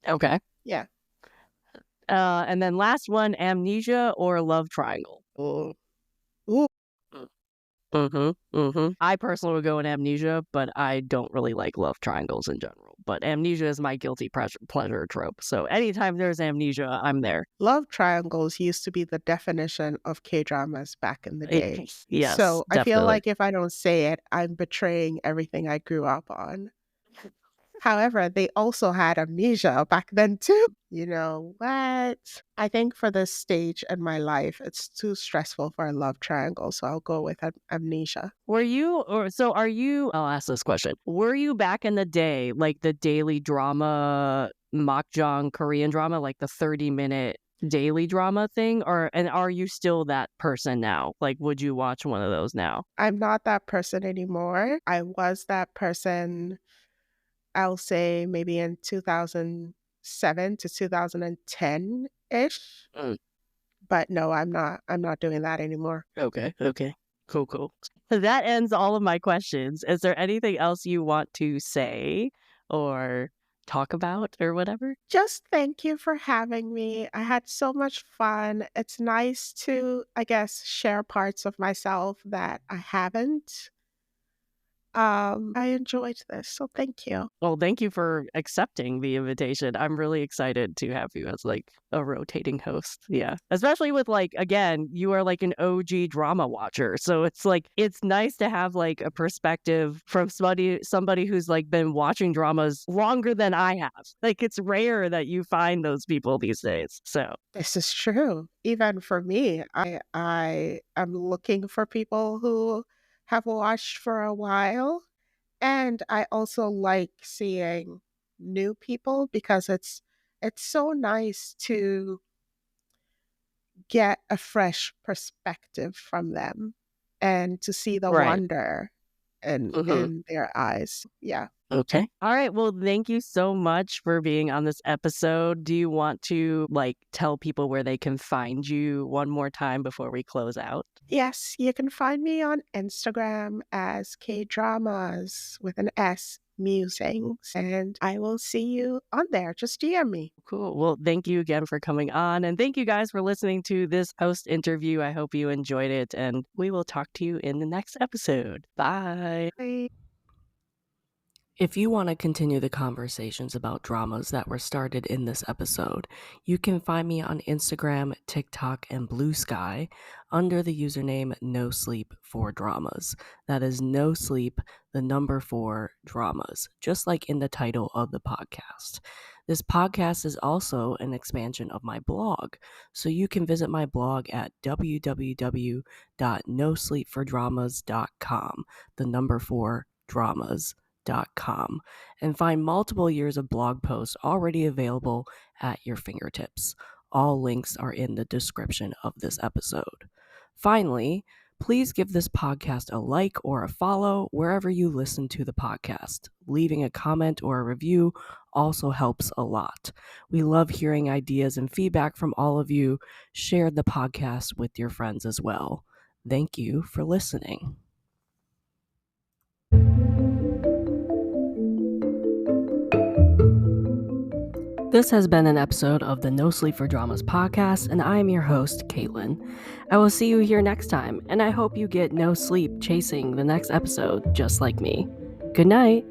Okay. Yeah. And then last one, amnesia or love triangle? Ooh. Ooh. I personally would go in amnesia, but I don't really like love triangles in general. But amnesia is my guilty pleasure trope. So anytime there's amnesia, I'm there. Love triangles used to be the definition of K-dramas back in the day. Yes, So I feel definitely. like if I don't say it, I'm betraying everything I grew up on. However, they also had amnesia back then too. You know what? I think for this stage in my life, it's too stressful for a love triangle. So I'll go with amnesia. Are you, I'll ask this question. Were you back in the day, like the daily drama, makjang Korean drama, like the 30-minute daily drama thing? And are you still that person now? Like, would you watch one of those now? I'm not that person anymore. I was that person, I'll say maybe in 2007 to 2010-ish. But no, I'm not doing that anymore. Okay. Cool. That ends all of my questions. Is there anything else you want to say or talk about or whatever? Just thank you for having me. I had so much fun. It's nice to, I guess, share parts of myself that I haven't. I enjoyed this, so thank you. Well, thank you for accepting the invitation. I'm really excited to have you as like a rotating host. Yeah. Especially with like, again, you are like an OG drama watcher. So it's like, it's nice to have like a perspective from somebody who's like been watching dramas longer than I have. Like it's rare that you find those people these days. So This is true. Even for me, I am looking for people who have watched for a while. And I also like seeing new people because it's so nice to get a fresh perspective from them and to see the right. wonder in their eyes. Yeah. Okay. All right. Well, thank you so much for being on this episode. Do you want to like tell people where they can find you one more time before we close out? Yes, you can find me on Instagram as KDramas with an S musings, and I will see you on there. Just DM me. Cool. Well, thank you again for coming on. And thank you guys for listening to this host interview. I hope you enjoyed it. And we will talk to you in the next episode. Bye. Bye. If you want to continue the conversations about dramas that were started in this episode, you can find me on Instagram, TikTok, and Blue Sky under the username NoSleep4Dramas. That is no sleep, the number 4 dramas, just like in the title of the podcast. This podcast is also an expansion of my blog, so you can visit my blog at www.NoSleep4Dramas.com, the number 4 dramas.com, and find multiple years of blog posts already available at your fingertips. All links are in the description of this episode. Finally, please give this podcast a like or a follow wherever you listen to the podcast. Leaving a comment or a review also helps a lot. We love hearing ideas and feedback from all of you. Share the podcast with your friends as well. Thank you for listening. This has been an episode of the No Sleep for Dramas podcast, and I am your host, Caitlin. I will see you here next time, and I hope you get no sleep chasing the next episode just like me. Good night.